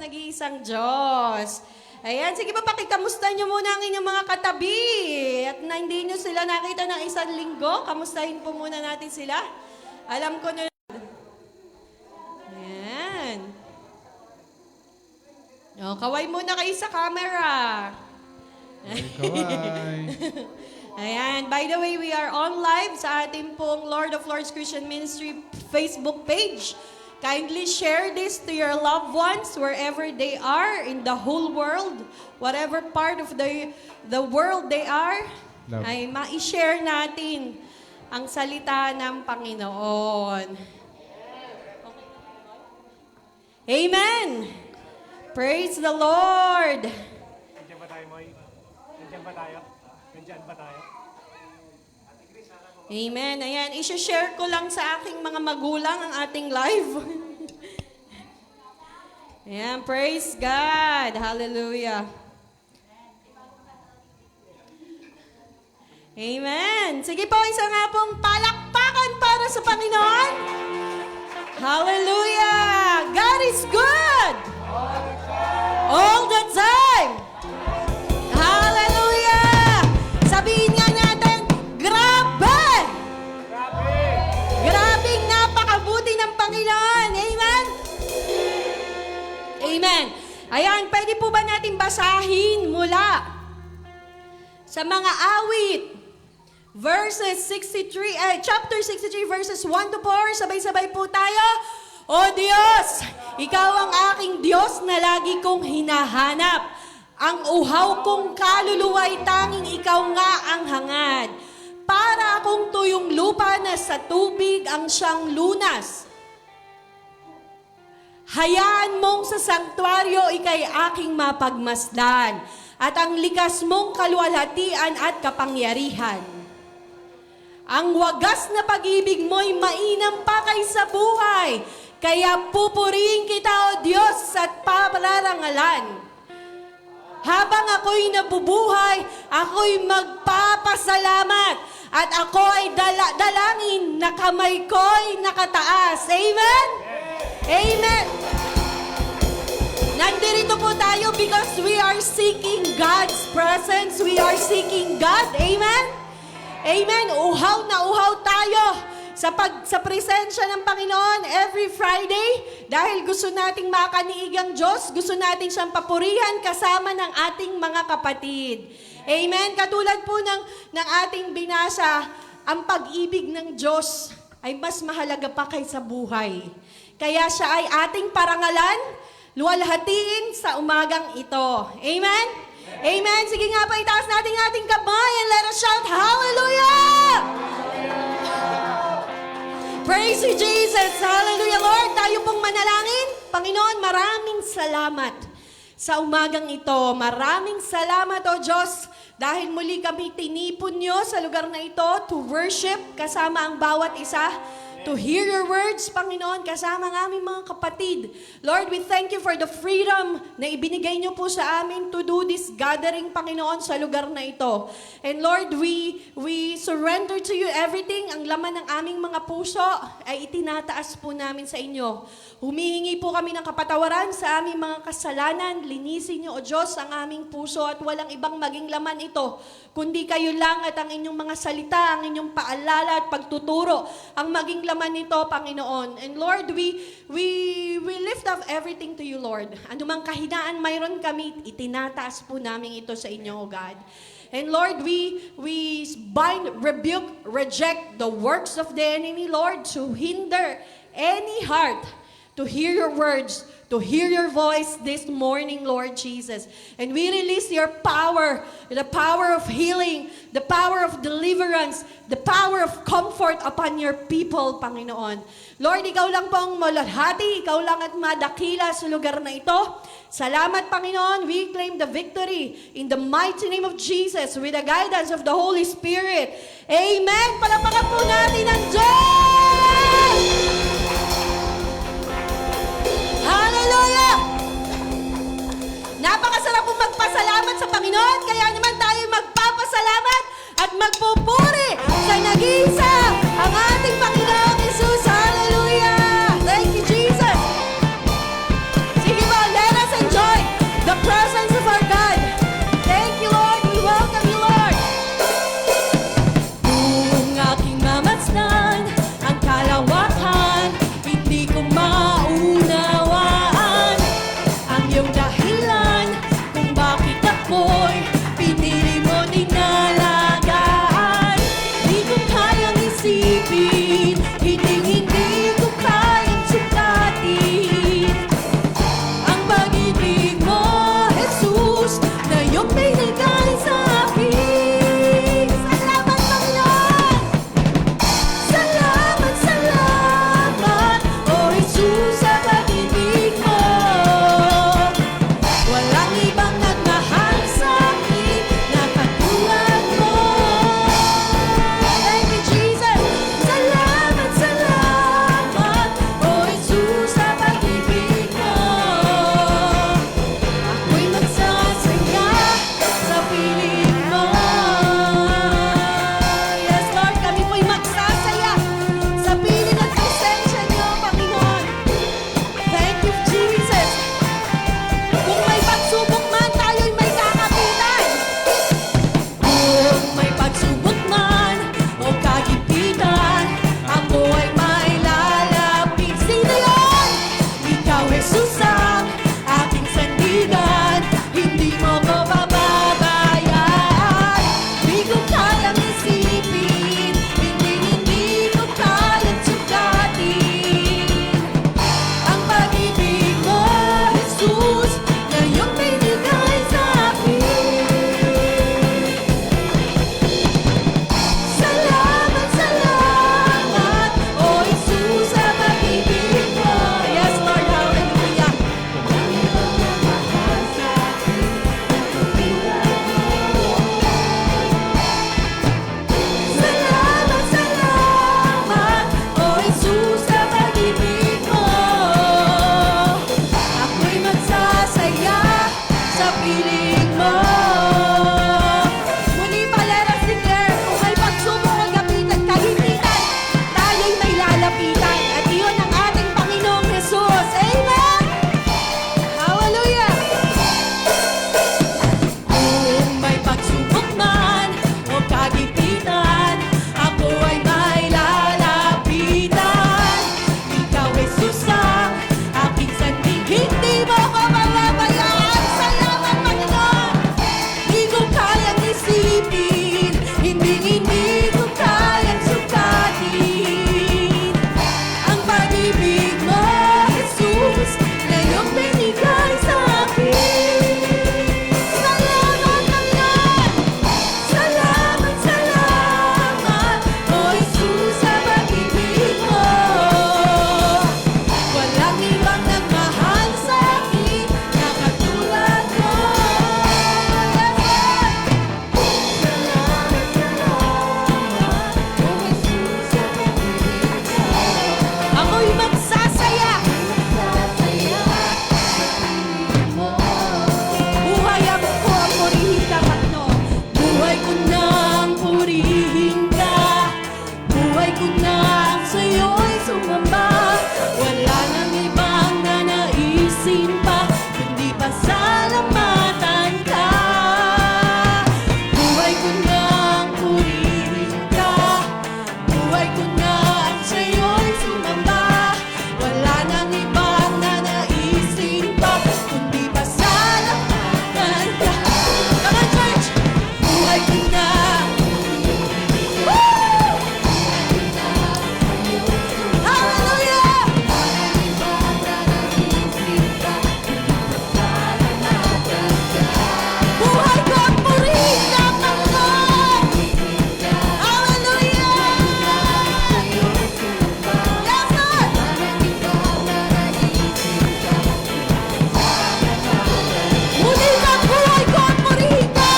nag-iisang Diyos. Ayan, sige pa, pakikamusta nyo muna ang inyong mga katabi. At na hindi nyo sila nakita ng isang linggo, kamustahin po muna natin sila. Alam ko na. Ayan. O, kaway muna kayo sa camera. Kaway. Ayan, by the way, we are on live sa ating pong Lord of Lords Christian Ministry Facebook page. Kindly share this to your loved ones wherever they are in the whole world, whatever part of the world they are, Love. ay ma-share natin ang salita ng Panginoon. Amen! Praise the Lord! Nandiyan ba tayo, Moy? Nandiyan ba tayo? Nandiyan ba tayo? Amen. Ayan, i-share ko lang sa aking mga magulang ang ating live. Ayan, praise God. Hallelujah. Amen. Sige po, isa nga pong palakpakan para sa Panginoon. Hallelujah. God is good. All the time. Hallelujah. Sabihin nga natin, grabe. Grabing napakabuti ng Panginoon. Amen? Amen. Ayan, pwede po ba natin basahin mula sa mga awit, chapter 63, verses 1 to 4. Sabay-sabay po tayo. O Diyos, Ikaw ang aking Diyos na lagi kong hinahanap. Ang uhaw kong kaluluwa ay tanging Ikaw nga ang hangad. Para akong tuyong lupa na sa tubig ang siyang lunas. Hayaan mong sa sanktuaryo ikay aking mapagmasdan at ang likas mong kaluwalhatian at kapangyarihan. Ang wagas na pag-ibig mo'y mainam pa kaysa buhay, kaya pupurihin kita, O Diyos, at papalarangalan. Habang ako'y nabubuhay, ako'y magpapasalamat at ako ay dalangin na kamay ko'y nakataas. Amen? Amen. Nandirito po tayo because we are seeking God's presence. We are seeking God. Amen? Amen. Uhaw na uhaw tayo sa presensya ng Panginoon every Friday dahil gusto nating makaniig ang Diyos, gusto nating siyang papurihan kasama ng ating mga kapatid. Amen. Katulad po ng ating binasa, ang pag-ibig ng Diyos ay mas mahalaga pa kaysa buhay. Kaya siya ay ating parangalan, luwalhatiin sa umagang ito. Amen? Amen. Sige nga po, itaas natin ating kamay and let us shout, Hallelujah! Praise you, Jesus. Hallelujah, Lord. Tayo pong manalangin. Panginoon, maraming salamat sa umagang ito. Maraming salamat, O Diyos, dahil muli kami tinipon nyo sa lugar na ito to worship kasama ang bawat isa. To hear your words, Panginoon, kasama ng aming mga kapatid. Lord, we thank you for the freedom na ibinigay niyo po sa amin to do this gathering, Panginoon, sa lugar na ito. And Lord, we surrender to you everything. Ang laman ng aming mga puso ay itinataas po namin sa inyo. Humihingi po kami ng kapatawaran sa aming mga kasalanan. Linisin niyo, O Diyos, ang aming puso at walang ibang maging laman ito, kundi kayo lang at ang inyong mga salita, ang inyong paalala at pagtuturo, ang maging laman nito, Panginoon. And Lord, we lift up everything to you, Lord. Ano mang kahinaan mayroon kami, itinataas po namin ito sa inyo, O God. And Lord, we bind, rebuke, reject the works of the enemy, Lord, to hinder any heart to hear your words, to hear your voice this morning, Lord Jesus. And we release your power, the power of healing, the power of deliverance, the power of comfort upon your people, Panginoon. Lord, ikaw lang po ang malahati, ikaw lang at madakila sa lugar na ito. Salamat, Panginoon. We claim the victory in the mighty name of Jesus with the guidance of the Holy Spirit. Amen. Palapakan po natin ang Diyos! Hallelujah! Napakasarap pong magpasalamat sa Panginoon, kaya naman tayo magpapasalamat at magpupuri sa nag-iisa ang ating Panginoong Jesus. Hallelujah! Thank you, Jesus! Sige po, let us piling mo. Muli pa, let us declare, kung may pagsubok o gapitan, kahintitan, tayo'y may lalapitan. At iyon ang ating Panginoong Jesus. Amen! Hallelujah! Kung may pagsubok man o kagipitan, ako ay may lalapitan. Ikaw, Jesus, ang aking sandig, hindi mo ko mababayaan. Salamat, Panginoon! Hindi ko kayang isipin, hindi ko kayang sukatin ang pag-ibig mo, Jesus, na iyong binigay sa akin. Salamat, Panginoon! Salamat, salamat, O Jesus, sa pag-ibig mo. Walang ibang nagmahal sa akin na katulad mo. Salamat, salamat, O Jesus, sa pag-ibig mo. Ako'y magsasaya. Buhay ako ang purihin ka, Panginoon. Buhay ko nang purihin ka. Buhay ko nang sa'yo'y sumamba. Wala nang ibang nanaisin pa, kundi pasalamatan ka. Buhay ko nang purihin ka. Buhay ko nang sa'yo'y sumamba. Wala nang ibang nanaisin pa, kundi pasalamatan ka. Come on, church! Buhay ko nang Hallelujah! Buhay ko ang purihin ka, Panginoon! Hallelujah! Yes, Lord! Muli ka, buhay ko ang purihin ka!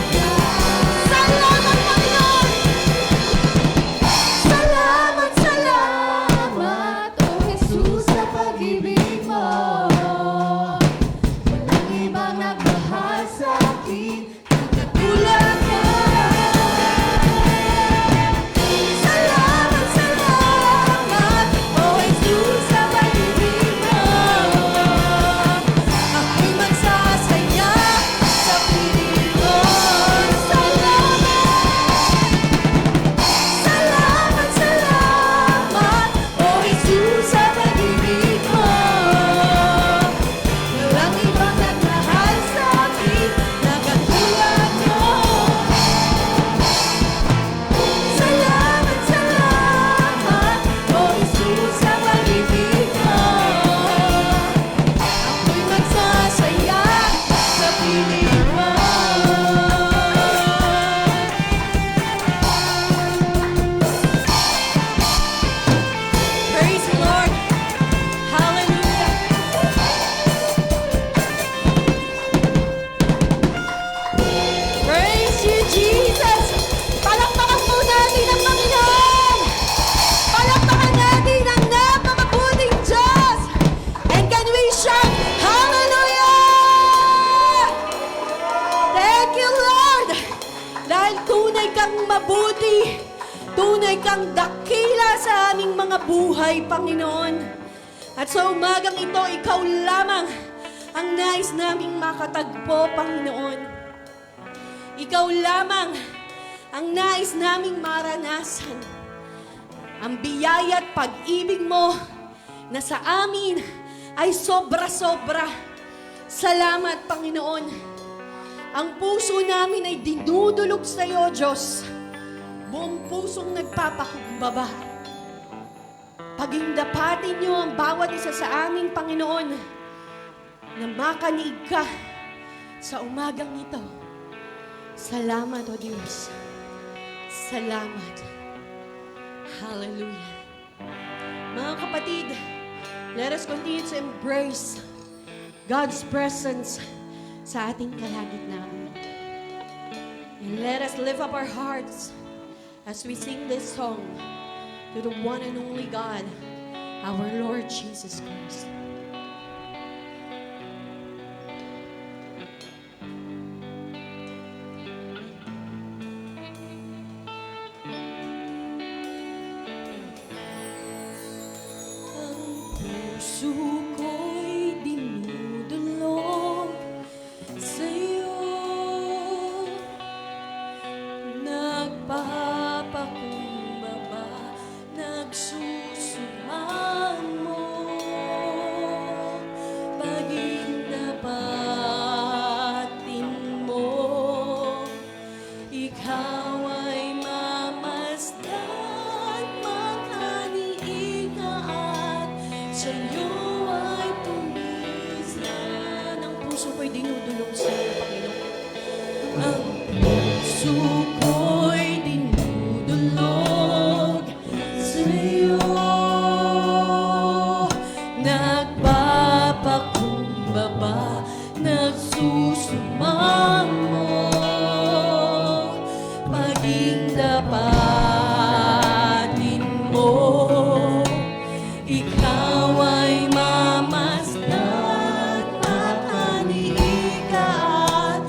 Salamat, Panginoon! Salamat, salamat, O Jesus, sa pag-ibig mo. Walang ibang nagmahal sa akin na katulad mo. Salamat, salamat, O Jesus, sa pag-ibig mo. Ako'y magsasaya sa piling mo. Salamat, salamat, O Jesus, sa pag-ibig mo. Walang ibang nagmahal sa akin na katulad mo. Salamat, salamat, O Jesus, sa pag-ibig mo. Ako'y magsasaya sa piling mo. Praise the Lord. Hallelujah. Praise you, Jesus. Palakpakan po natin ang Panginoon. Palakpakan natin ang napakabuting Diyos. And can we shout, Hallelujah! Thank you, Lord. Dahil tunay kang mabuti, tunay kang dakila sa aming mga buhay, Panginoon. At sa umagang ito, ikaw lamang ang nais naming makatagpo, Panginoon. Ikaw lamang ang nais naming maranasan. Ang biyaya at pag-ibig mo na sa amin ay sobra-sobra. Salamat, Panginoon. Ang puso namin ay dinudulog sa iyo, Diyos. Buong pusong nagpapakumbaba. Pagindapatin niyo ang bawat isa sa aming Panginoon na makanig ka sa umagang ito. Salamat, O Diyos. Salamat. Hallelujah. Mga kapatid, let us continue to embrace God's presence sa ating kalagitnaan. And let us lift up our hearts as we sing this song to the one and only God, our Lord Jesus Christ. Ang puso ko'y dinudulog sa'yo, nagpapakumbaba, nagsusumamo, pagindapatin mo, ikaw ay mamasdan, makaniika at sa'yo ay pumisan. Ang puso ko'y dinudulog sa'yo, Panginoon. Ang puso ko'y dinudulog sa'yo, nagpapakumbaba, nagsusumamo, pagindapatin mo, ikaw ay mamasdan, makaniika at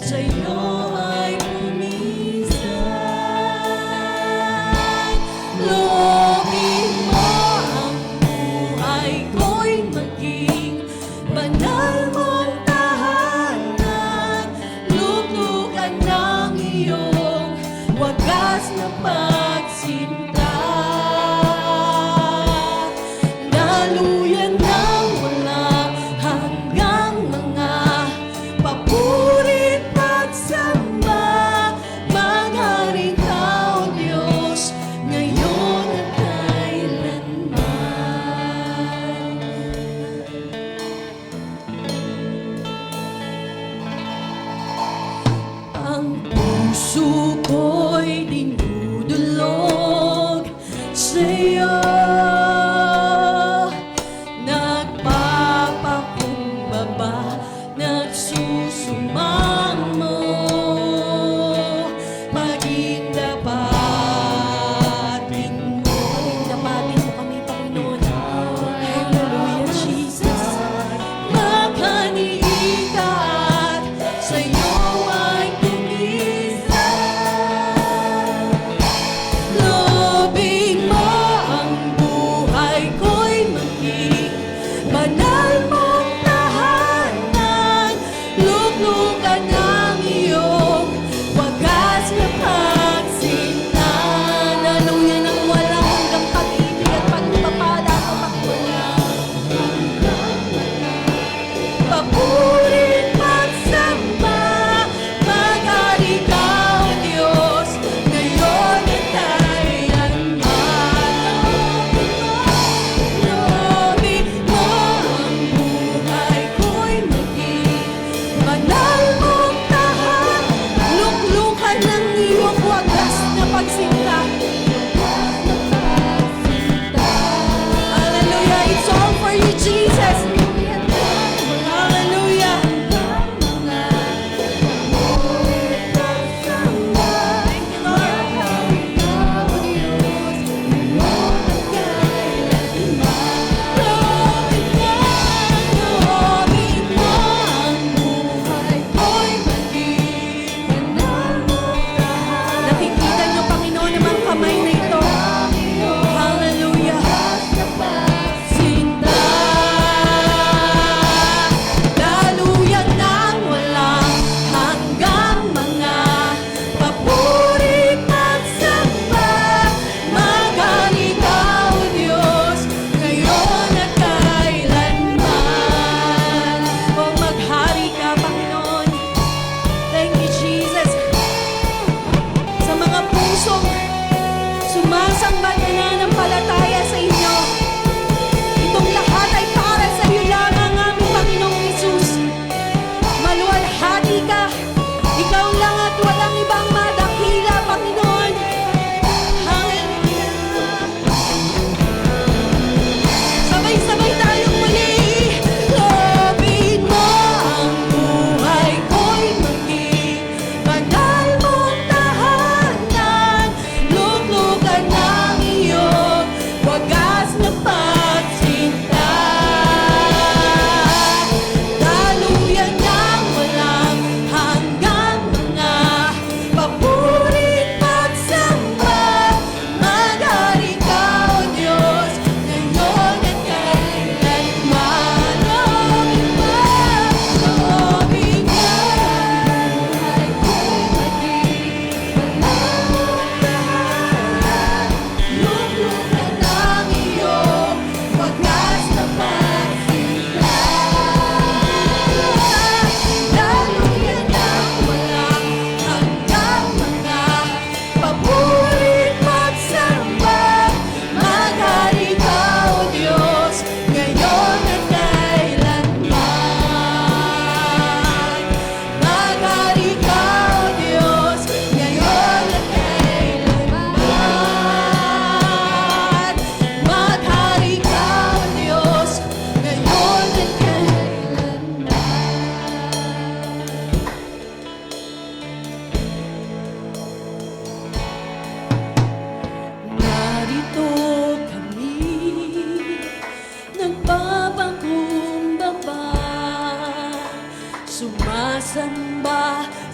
sa'yo ay pumisan. Loobin mo ang buhay ko'y maging banal mong tahanan, luglugan ng iyong wagas na pagsinta, daluyan ng wala hanggang mga papurit pagsamba, magharing ka, O Diyos, ngayon at kailanman. Ang puso ko'y dinudulog sa'yo, nagpapakumbaba, nagsusumamo, pagindapatin mo. Pagindapatin mo kami, Panginoon. Hallelujah, Jesus. Makaniika at sa'yo ay tumisan.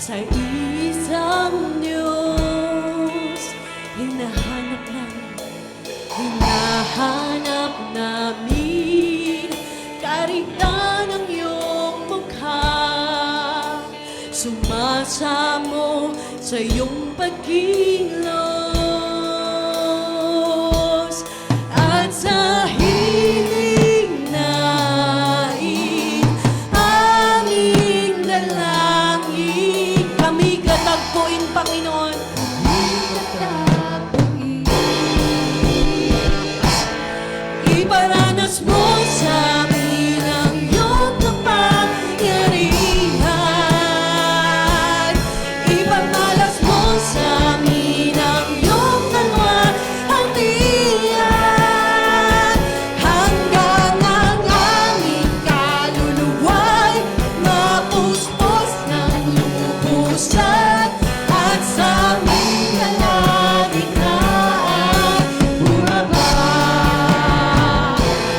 sa isang Diyos. Hinahanap namin karigtan ng iyong mukha. Sumasamo sa iyong pagkilos at sa hiling nais aming dalangin. Kami katagpuin, Panginoon. Iparanas mo sa amin ang iyong kapangyarihan. Ipamalas mo sa amin ang iyong kalwalhatian. Hanggang ang aming kaluluwa'y mapuspos ng lubusan at sa aming kalagitnaan bumaba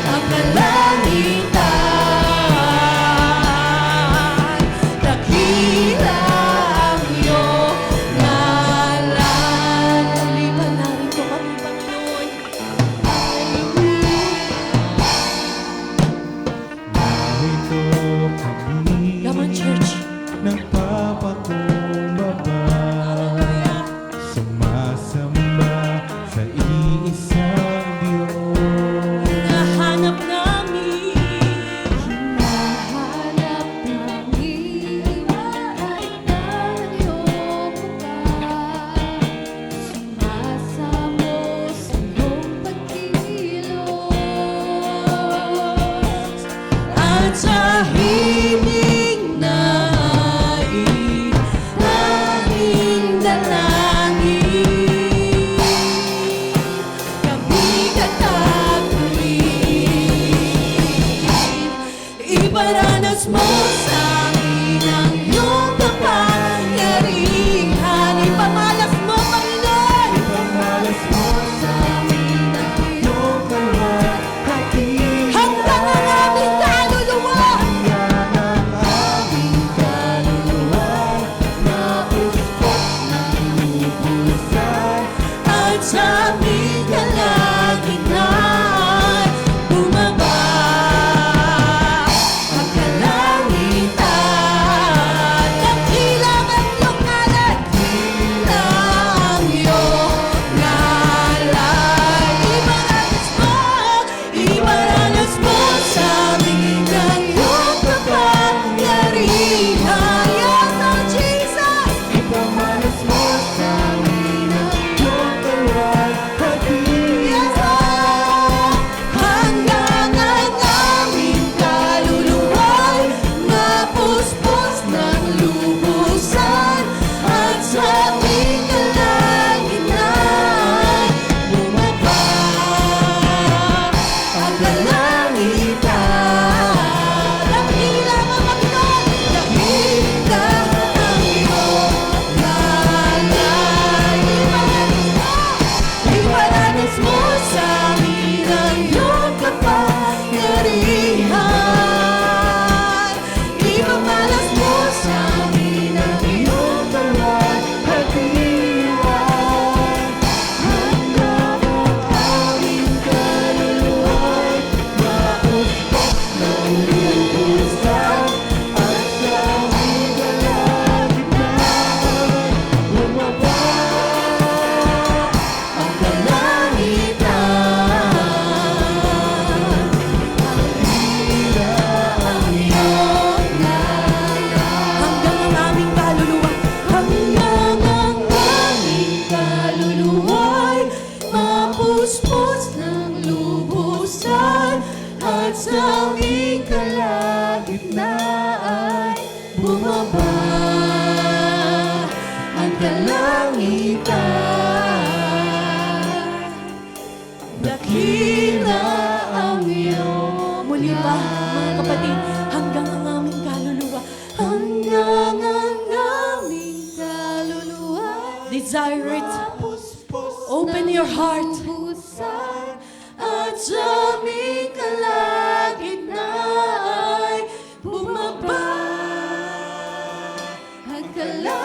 ang kalangitan. Dakila ang iyong ngalan. Lipan narito kami, Panginoon. Narito kami, Come on, church. nagpapakumbaba, sumasamba sa iisang Diyos. Nahanap namin Hanap namin karigtan ng iyong mukha. Sumasamo sa iyong pagkilos at sa hiling nais aming dalangin. Kami katagpuin, iparanas mo sa amin ang iyong kapangyarihan. Ipamalas mo, Panginoon. Pamalas mo sa amin ang iyong kalwalhatian. Hanggang ang aming kaluluwa. Hanggang ang aming kaluluwa'y mapuspos ng lubusan. At sa aming kalagitnaan bumaba ang kalangitan. Dakila ang iyong ngalan. Dakila ang iyong ngalan. Iparanas mo sa amin ang iyong kapangyarihan. Yes, oh Jesus! Ipamalas mo sa amin ang iyong kalwalhatian. Yes, Lord! Hanggang ang aming kaluluwa'y mapuspos ng lubusan at sa aming kalagitnaan bumaba ang kalangitan. Dakila mo, Panginoon! Dakila ang iyong ngalan. Iparanas mo sa amin ang iyong kapangyarihan. Ipamalas mo sa amin ang iyong kalwalhatian. Hanggang ang aming kaluluwa'y mapuspos ng lubusan at sa aming kalagitnaan bumaba ang kalangitan. tila Ang iyong ngalan. Hanggang ang aming kaluluwa. Hanggang ang aming kaluluwa'y mapuspos ng lubusan at sa aming kalagitnaan bumaba ang kalangitan. Dakila ang iyong muli pa, mga kapatid, hanggang ang aming kaluluwa. Hanggang ang aming kaluluwa. Desire it. Open your heart. lubusan At sa aming kalagitnaan ay bumaba ang kalangitan.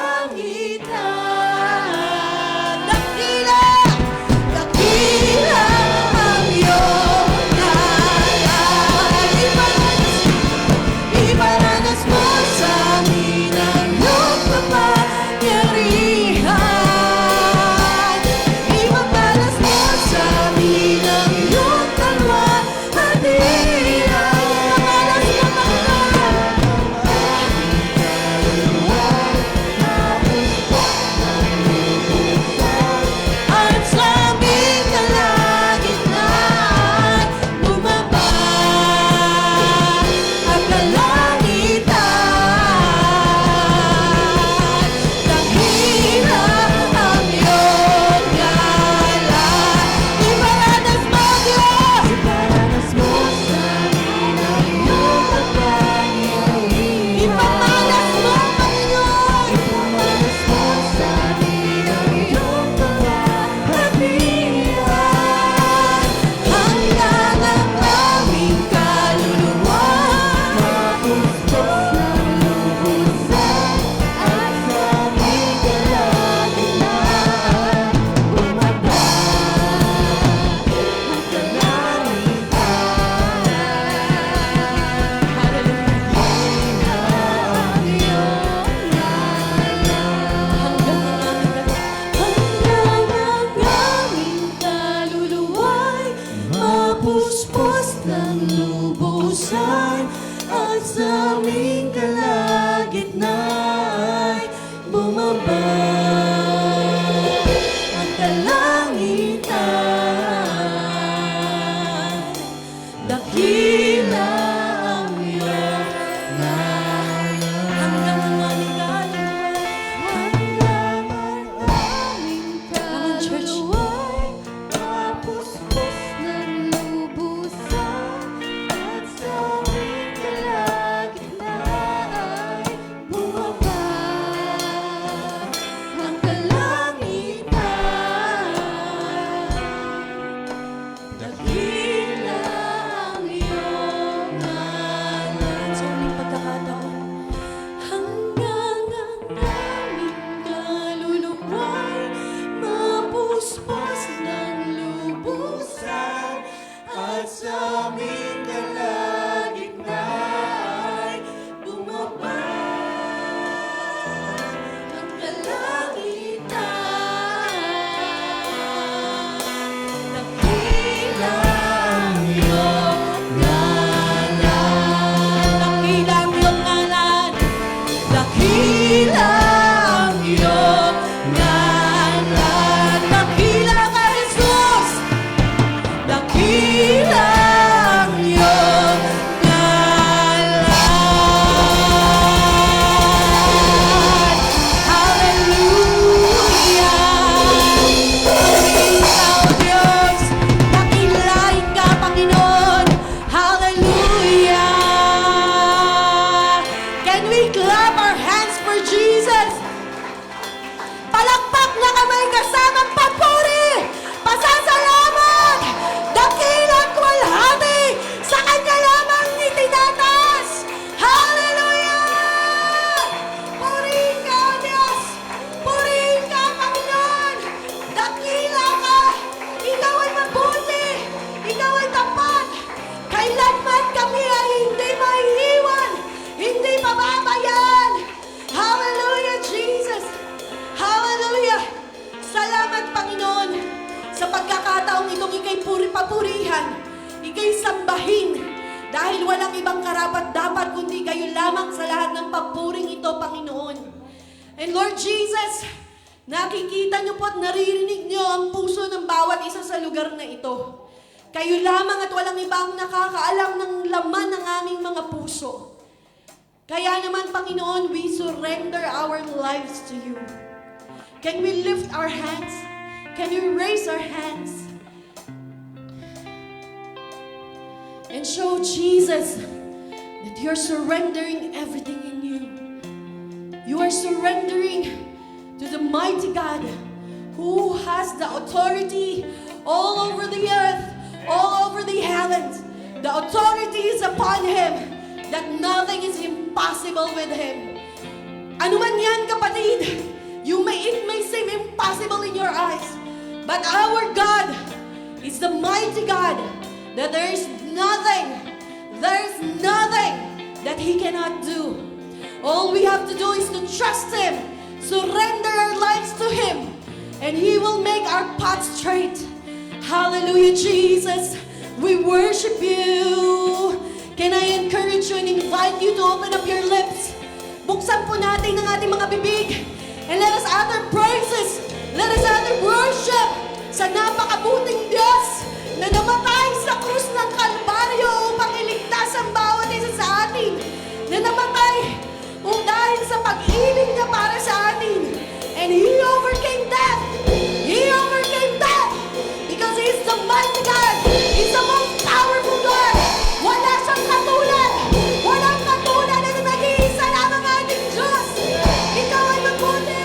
salamat, Panginoon, sa pagkakataong itong ikay papurihan, ikay sambahin, dahil walang ibang karapat-dapat kundi kayo lamang sa lahat ng papuring ito, Panginoon. And Lord Jesus, nakikita niyo po at naririnig niyo ang puso ng bawat isa sa lugar na ito. Kayo lamang at walang ibang nakakaalam ng laman ng aming mga puso. Kaya naman, Panginoon, we surrender our lives to you. Can we lift our hands? Can we raise our hands? And show Jesus that you're surrendering everything in you. You are surrendering to the mighty God who has the authority all over the earth, all over the heavens. The authority is upon Him, that nothing is impossible with Him. Ano man yan, kapatid, it may seem impossible in your eyes, but our God is the mighty God, that there is nothing that He cannot do. All we have to do is to trust Him, surrender our lives to Him, and He will make our path straight. Hallelujah, Jesus. We worship You. Can I encourage you and invite you to open up your lips? Buksan po natin ang ating mga bibig, and let us utter praises. Let us utter worship sa napakabuting Diyos na namatay sa krus ng Kalbaryo upang iligtas ang bawat isa sa atin. Na namatay dahil sa pag-ibig niya para sa atin. And He overcame death. He overcame death because He is the mighty God. He's the most powerful God. Wala siyang katulad. Walang katulad na nag-iisa lamang ating Diyos. Ikaw ay mabuti.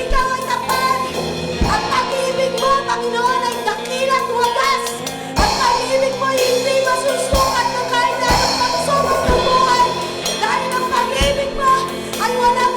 Ikaw ay tapat. Ang pag-ibig mo, Panginoon, ay dakila at wagas. Ang pag-ibig mo hindi masusukat ng kahit anong pagsubok ng buhay. Dahil ang pag-ibig mo ay walang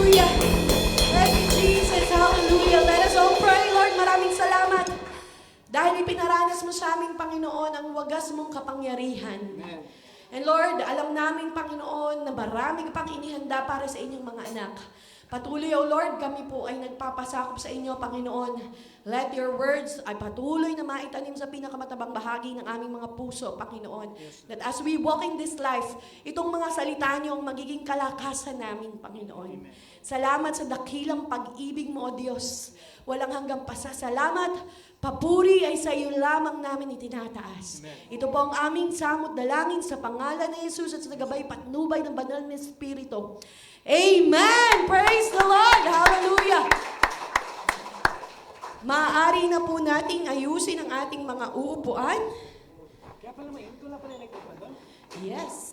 Hallelujah. Thank you, Jesus. Hallelujah. Let us all pray, Lord. Maraming salamat. Dahil ipinaranas mo sa aming Panginoon ang wagas mong kapangyarihan. And Lord, alam namin, Panginoon, na marami ka pang inihanda para sa inyong mga anak. Patuloy, O Lord, kami po ay nagpapasakop sa inyo, Panginoon. Let your words ay patuloy na maitanim sa pinakamatabang bahagi ng aming mga puso, Panginoon. That as we walk in this life, itong mga salita niyo ang magiging kalakasan namin, Panginoon. Salamat sa dakilang pag-ibig mo, O Diyos. Walang hanggang pasasalamat. Papuri ay sa iyo lamang namin itinataas. Ito po ang aming samot dalangin sa pangalan ni Jesus at sa gabay patnubay ng banal na Espiritu. Amen! Praise the Lord! Hallelujah! Maaari na po nating ayusin ang ating mga uupuan. Kaya pala may ito lang pala nagtitira doon. Yes.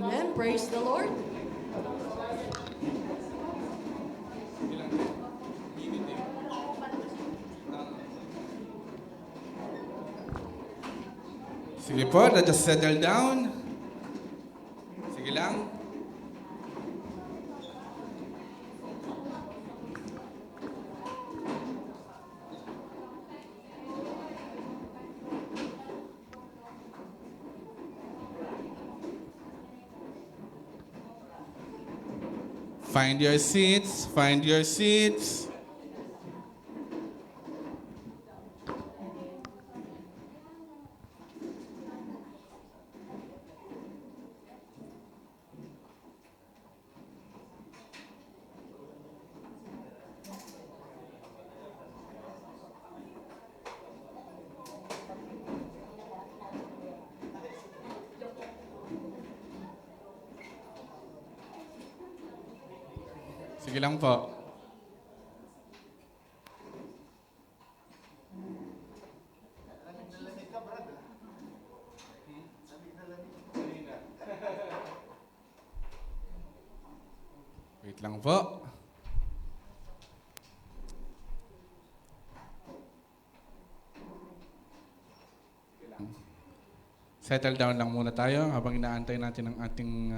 Amen. Praise the Lord. Sige po, let us settle down. Sige lang. Find your seats, find your seats. Sige lang po. Wait lang po. Settle down lang muna tayo habang inaantay natin ang ating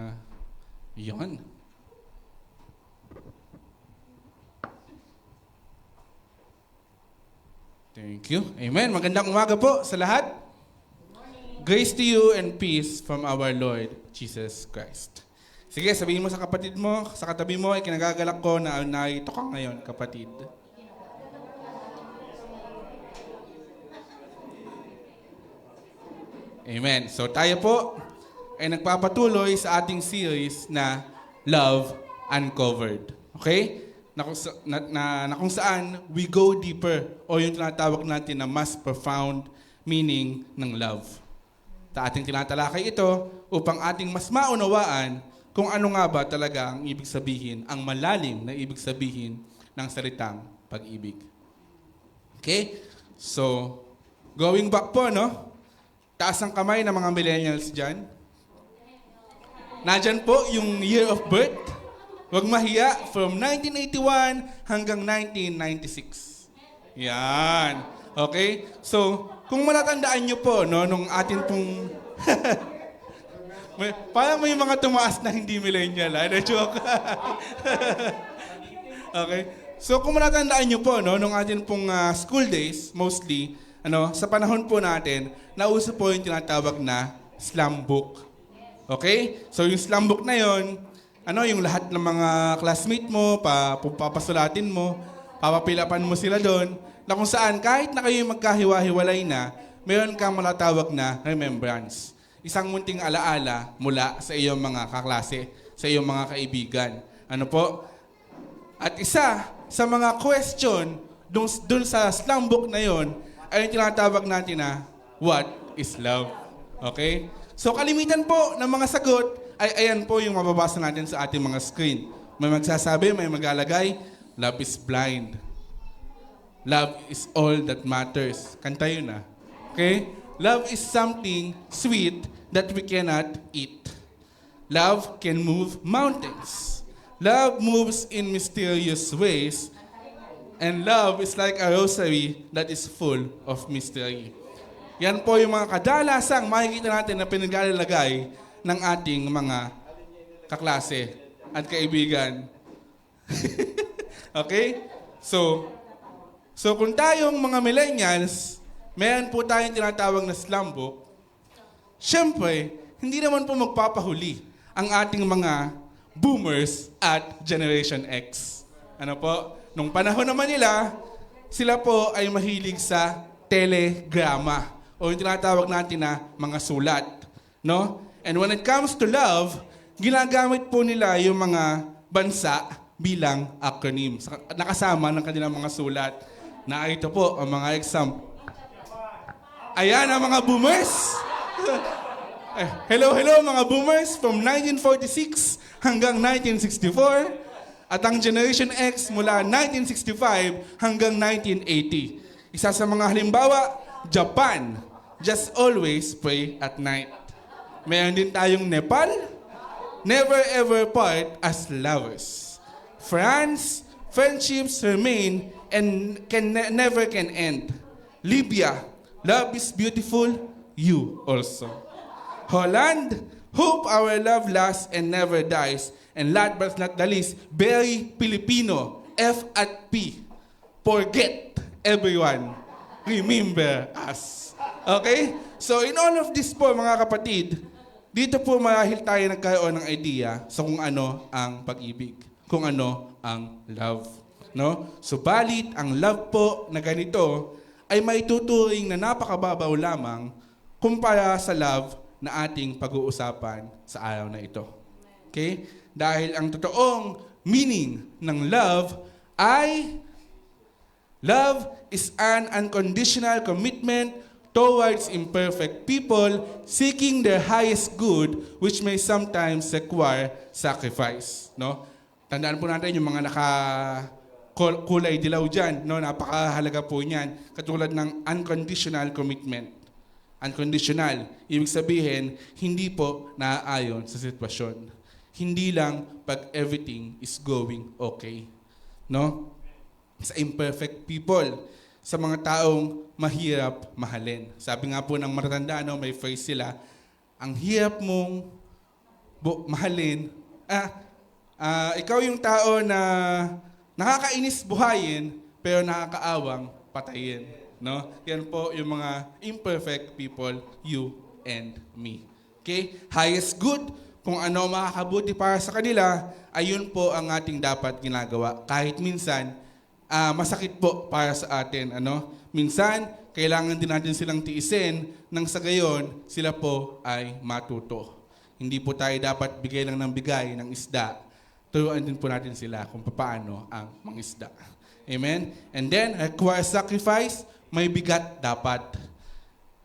iyon. Thank you. Amen. Magandang umaga po sa lahat. Grace to you and peace from our Lord Jesus Christ. Sige, sabihin mo sa kapatid mo, sa katabi mo, ay kinagagalak ko na narito ka ngayon, kapatid. Amen. So tayo po ay nagpapatuloy sa ating series na Love Uncovered. Okay? Na kung saan we go deeper o yung tinatawag natin na mas profound meaning ng love. Sa ating tinatalakay ito upang ating mas maunawaan kung ano nga ba talaga ang ibig sabihin, ang malalim na ibig sabihin ng salitang pag-ibig. Okay? So, going back po, no? Taas ang kamay ng mga millennials dyan. Nandyan po yung year of birth. Huwag mahiya, from 1981 hanggang 1996. Yan. Okay? So, kung matatandaan nyo po, no, nung atin pong... parang may mga tumaas na hindi millennial, ha? Na-joke. Okay? So, kung matatandaan nyo po, no, nung atin pong school days, mostly, sa panahon po natin, nauso po yung tinatawag na slam book. Okay? So, yung slam book na yon, yung lahat ng mga classmate mo, papasulatin mo, papapilapan mo sila doon, na kung saan kahit na kayo magkahiwa-hiwalay na, mayroon kang malatawag na remembrance. Isang munting alaala mula sa iyong mga kaklase, sa iyong mga kaibigan. Ano po? At isa sa mga question doon sa slam book na yon ay yung tinatawag natin na, what is love? Okay? So kalimitan po ng mga sagot ay ayan po yung mababasa natin sa ating mga screen. May magsasabi, may maglalagay, love is blind. Love is all that matters. Kanta yun na. Okay? Love is something sweet that we cannot eat. Love can move mountains. Love moves in mysterious ways. And love is like a rosary that is full of mystery. Yan po yung mga kadalasang makikita natin na pinaglalagay ng ating mga kaklase at kaibigan. Okay? So kung tayong mga millennials, meron po tayong tinatawag na slum book, syempre, hindi naman po magpapahuli ang ating mga boomers at Generation X. Ano po? Nung panahon naman nila, sila po ay mahilig sa telegrama o yung tinatawag natin na mga sulat. No? And when it comes to love, ginagamit po nila yung mga bansa bilang acronym. Nakasama ng kanilang mga sulat. Na ito po ang mga example. Ayan ang mga boomers. Hello mga boomers from 1946 hanggang 1964. At ang Generation X mula 1965 hanggang 1980. Isa sa mga halimbawa, Japan. Just always pray at night. Mayroon din tayong Nepal. Never ever part as lovers. France, friendships remain and never can end. Libya, love is beautiful, you also. Holland, hope our love lasts and never dies. And last but not the least, very Filipino, F at P. Forget everyone. Remember us. Okay? So in all of this po mga kapatid, dito po marahil tayo nagkaroon ng idea sa kung ano ang pag-ibig. Kung ano ang love. No? Subalit, ang love po na ganito ay may tuturing na napakababaw lamang kumpara sa love na ating pag-uusapan sa araw na ito. Okay? Dahil ang totoong meaning ng love ay love is an unconditional commitment towards imperfect people seeking their highest good which may sometimes require sacrifice. No? Tandaan po natin yung mga kulay dilaw dyan. No? Napakahalaga po niyan. Katulad ng unconditional commitment. Unconditional. Ibig sabihin, hindi po naaayon sa sitwasyon. Hindi lang pag everything is going okay. No? Sa imperfect people. Sa mga taong mahirap mahalin. Sabi nga po ng matatanda, no, may phrase sila, ang hirap mong mahalin, ikaw yung tao na nakakainis buhayin, pero nakakaawang patayin. No? Yan po yung mga imperfect people, you and me. Okay? Highest good, kung ano makakabuti para sa kanila, ayun po ang ating dapat ginagawa. Kahit minsan, masakit po para sa atin. Ano? Minsan, kailangan din natin silang tiisin nang sa gayon, sila po ay matuto. Hindi po tayo dapat bigay lang ng bigay ng isda. Turuan din po natin sila kung paano ang mangisda. Amen? And then, require sacrifice, may bigat dapat.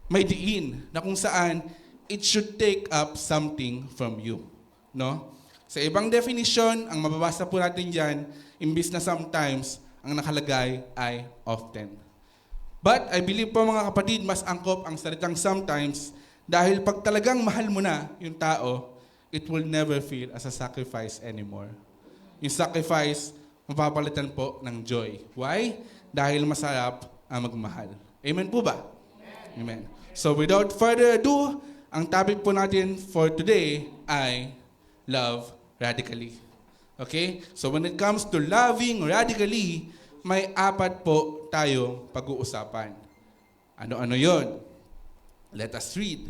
May diin na kung saan it should take up something from you. No? Sa ibang definition, ang mababasa po natin dyan, imbis na sometimes, ang nakalagay ay often. But I believe po mga kapatid, mas angkop ang salitang sometimes dahil pag talagang mahal mo na yung tao, it will never feel as a sacrifice anymore. Yung sacrifice, mapapalitan po ng joy. Why? Dahil masarap ang magmahal. Amen po ba? Amen. So without further ado, ang topic po natin for today ay love radically. Okay? So when it comes to loving radically, may 4 po tayong pag-uusapan. Ano-ano yon? Let us read.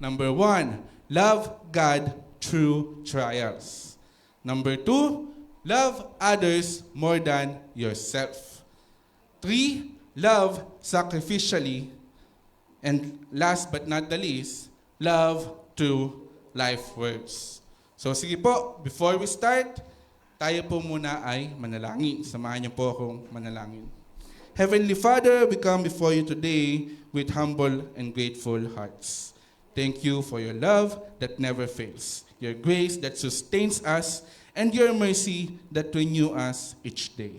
Number 1, love God through trials. Number 2, love others more than yourself. 3, love sacrificially. And last but not the least, love through life words. So sige po, before we start, tayo po muna ay manalangin. Samahan niyo po akong manalangin. Heavenly Father, we come before you today with humble and grateful hearts. Thank you for your love that never fails, your grace that sustains us, and your mercy that renew us each day.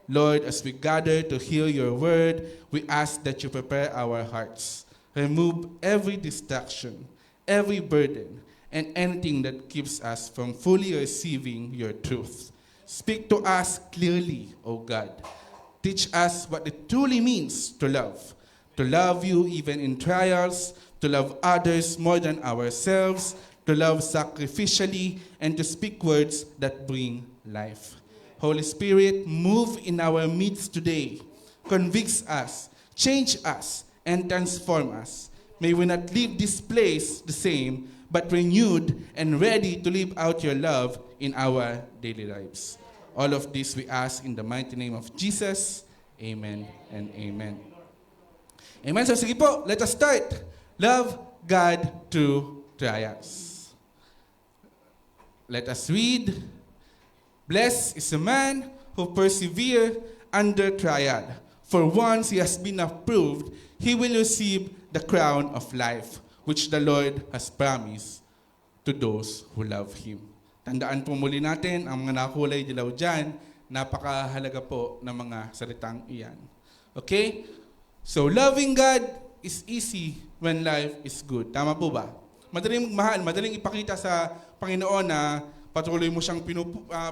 Lord, as we gather to hear your word, we ask that you prepare our hearts. Remove every distraction, every burden, and anything that keeps us from fully receiving your truth. Speak to us clearly, O God. Teach us what it truly means to love you even in trials, to love others more than ourselves, to love sacrificially, and to speak words that bring life. Holy Spirit, move in our midst today. Convict us, change us, and transform us. May we not leave this place the same, but renewed and ready to live out your love in our daily lives. All of this we ask in the mighty name of Jesus. Amen and amen. Amen. So sige po, let us start. Love God through trials. Let us read. Blessed is a man who perseveres under trial. For once he has been approved, he will receive the crown of life, which the Lord has promised to those who love Him. Tandaan po muli natin, ang mga nakulay dilaw dyan, napakahalaga po ng mga salitang iyan. Okay? So, loving God is easy when life is good. Tama po ba? Madaling magmahal, madaling ipakita sa Panginoon na patuloy mo siyang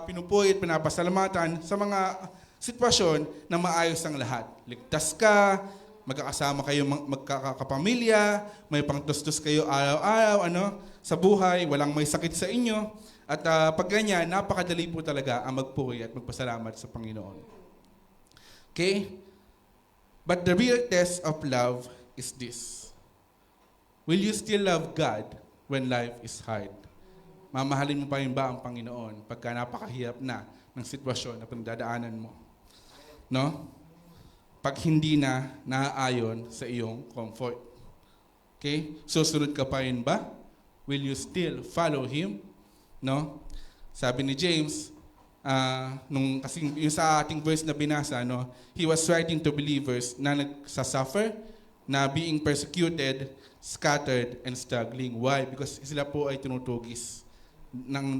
pinupuyit, pinapasalamatan sa mga sitwasyon na maayos ang lahat. Ligtas ka, magkakasama kayo, magkakapamilya, may pangtustos kayo araw-araw, sa buhay, walang may sakit sa inyo. At pag ganyan, napakadali po talaga ang magpuri at magpasalamat sa Panginoon. Okay? But the real test of love is this. Will you still love God when life is hard? Mamahalin mo pa rin ba ang Panginoon pagka napakahirap na ng sitwasyon na pinagdadaanan mo? No? Pag hindi na naaayon sa iyong comfort. Okay? Susunod ka pa rin ba? Will you still follow Him? No? Sabi ni James, kasi yung sa ating verse na binasa, no, he was writing to believers na nagsasuffer, na being persecuted, scattered, and struggling. Why? Because sila po ay tinutugis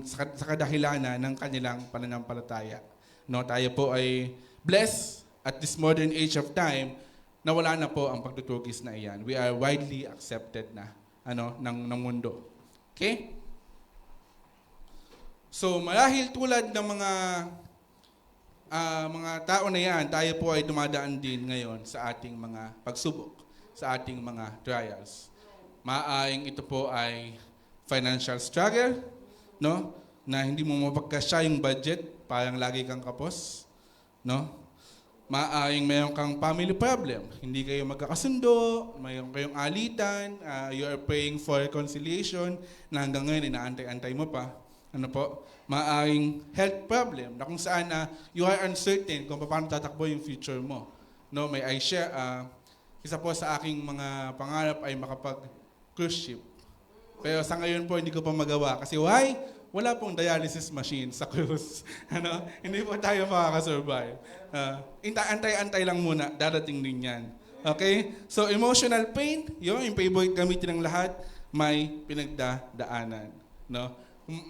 sa kadahilanan ng kanilang pananampalataya. No, tayo po ay blessed at this modern age of time na wala na po ang pagtutugis na iyan. We are widely accepted na ng mundo. Okay? So, marahil tulad ng mga tao na yan, tayo po ay dumadaan din ngayon sa ating mga pagsubok, sa ating mga trials. Maaaring ito po ay financial struggle, no? Na hindi mo mapagkasya yung budget, parang lagi kang kapos, no? Maaaring mayroon kang family problem, hindi kayo magkakasundo, mayroon kayong alitan, you are praying for reconciliation na hanggang ngayon inaantay-antay mo pa. Maaaring health problem na kung saan you are uncertain kung paano tatakbo yung future mo. No, may I share, isa po sa aking mga pangarap ay makapag-cruise ship. Pero sa ngayon po hindi ko pa magawa kasi why? Wala pong dialysis machine sa cruise. Hindi po tayo makakasurvive. Antay-antay lang muna, darating din yan. Okay? So emotional pain, yung favorite gamitin ng lahat, may pinagdadaanan. No? Kung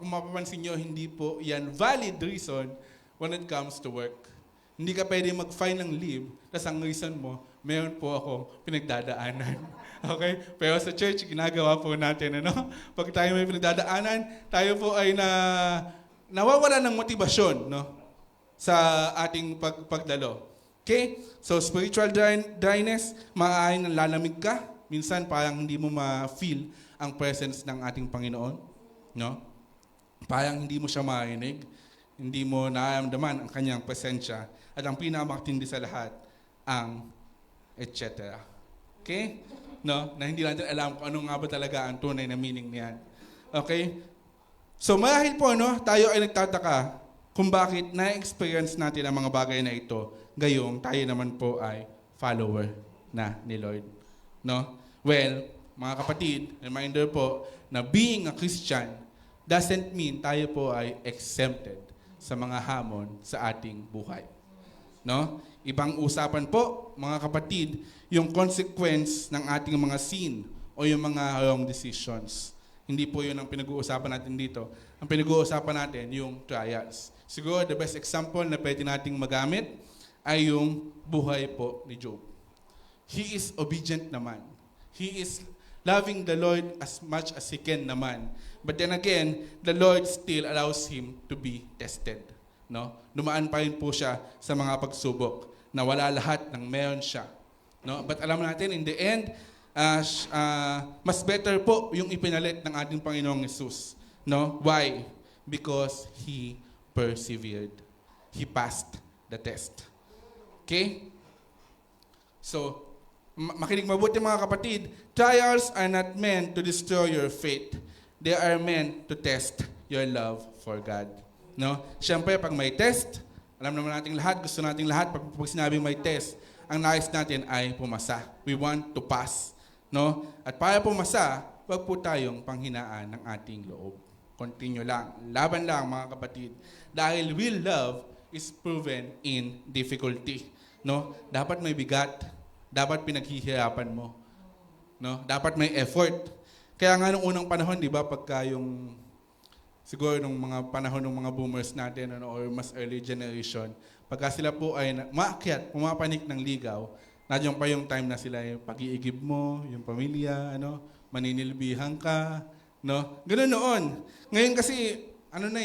mapapansin nyo, hindi po yan valid reason when it comes to work. Hindi ka pwede mag-file ng leave, tapos ang reason mo, meron po ako pinagdadaanan. Okay? Pero sa church, ginagawa po natin, Pag tayo may pinagdadaanan, tayo po ay nawawala ng motibasyon, sa ating pagdalo. Okay? So, spiritual dryness, maaaring lalamig ka. Minsan, parang hindi mo ma-feel ang presence ng ating Panginoon. No? Parang hindi mo siya marinig, hindi mo nararamdaman ang kanyang presensya, at ang pinakamatindi sa lahat, ang etc. Okay? No? Na hindi natin alam kung ano nga ba talaga ang tunay na meaning niyan. Okay? So marahil po, tayo ay nagtataka kung bakit na-experience natin ang mga bagay na ito, gayong tayo naman po ay follower na ni Lord. No? Well, mga kapatid, reminder po na being a Christian doesn't mean tayo po ay exempted sa mga hamon sa ating buhay. No? Ibang usapan po, mga kapatid, yung consequence ng ating mga sin o yung mga wrong decisions. Hindi po yun ang pinag-uusapan natin dito. Ang pinag-uusapan natin yung trials. Siguro the best example na pwede nating magamit ay yung buhay po ni Job. He is obedient naman. He is loving the Lord as much as he can naman. But then again, the Lord still allows him to be tested. No? Dumaan pa rin po siya sa mga pagsubok na wala lahat ng meron siya. No? But alam natin, in the end, mas better po yung ipinalit ng ating Panginoong Hesus. No? Why? Because he persevered. He passed the test. Okay? So, makinig mabuti mga kapatid, trials are not meant to destroy your faith. They are meant to test your love for God. No? Siyempre, pag may test, alam naman nating lahat, gusto nating lahat, pag sinabing may test, ang nais natin ay pumasa. We want to pass. No? At para pumasa, wag po tayong panghinaan ng ating loob. Continue lang. Laban lang mga kapatid. Dahil real love is proven in difficulty. No? Dapat may bigat. Dapat pinaghihirapan mo. No? Dapat may effort. Kaya nga nung unang panahon, di ba, pagka yung, siguro nung mga panahon ng mga boomers natin, ano, or mas early generation, pagka sila po ay maakyat, pumapanik ng ligaw, nandiyan pa yung time na sila yung pag-iigib mo, yung pamilya, ano, maninilbihan ka, no? Ganun noon. Ngayon kasi, ano na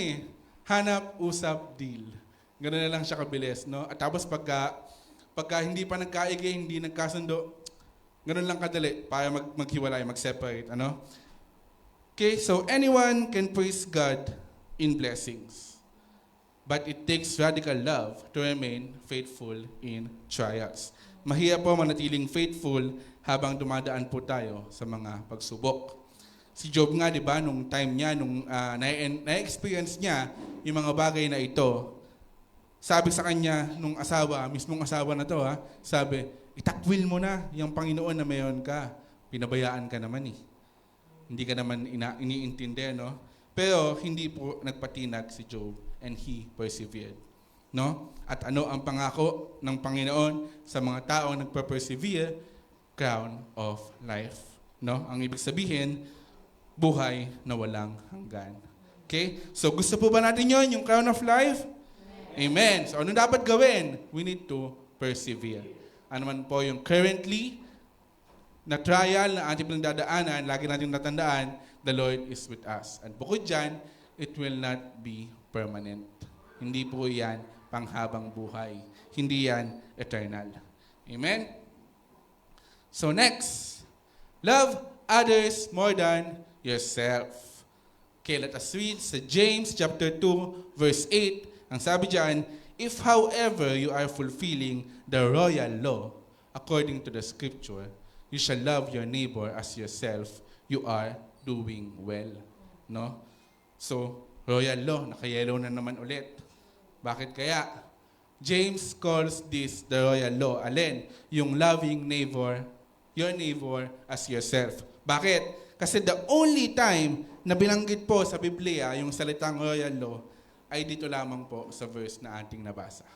hanap, usap, deal. Ganun na lang siya kabilis, no? At tapos pagka hindi pa nagkaigi, hindi nagkasundo, ganun lang kadali para maghiwalay, mag-separate, ano? Okay, so anyone can praise God in blessings. But it takes radical love to remain faithful in trials. Mahirap po manatiling faithful habang dumadaan po tayo sa mga pagsubok. Si Job nga, di ba, nung time niya, nung na-experience niya yung mga bagay na ito, sabi sa kanya, nung mismong asawa na to, sabi, itakwil mo na yung Panginoon na mayon ka. Pinabayaan ka naman eh. Hindi ka naman iniintindi, no? Pero hindi po nagpatinag si Job and he persevered. No? At ano ang pangako ng Panginoon sa mga taong nagpa-persevere? Crown of life. No? Ang ibig sabihin, buhay na walang hanggan. Okay? So gusto po ba natin yon, yung crown of life? Amen. So ano dapat gawin? We need to persevere. Ano man po yung currently na trial na ating pinagdadaanan, lagi natin natandaan, the Lord is with us. At bukod dyan, it will not be permanent. Hindi po yan panghabang buhay. Hindi yan eternal. Amen? So next, love others more than yourself. Okay, let us read sa James chapter 2, verse 8. Ang sabi dyan, if however you are fulfilling the royal law, according to the scripture, you shall love your neighbor as yourself, you are doing well. No? So, royal law, naka-yellow na naman ulit. Bakit kaya? James calls this the royal law. Alin? Yung loving neighbor, your neighbor as yourself. Bakit? Kasi the only time na binanggit po sa Biblia yung salitang royal law ay dito lamang po sa verse na ating nabasa.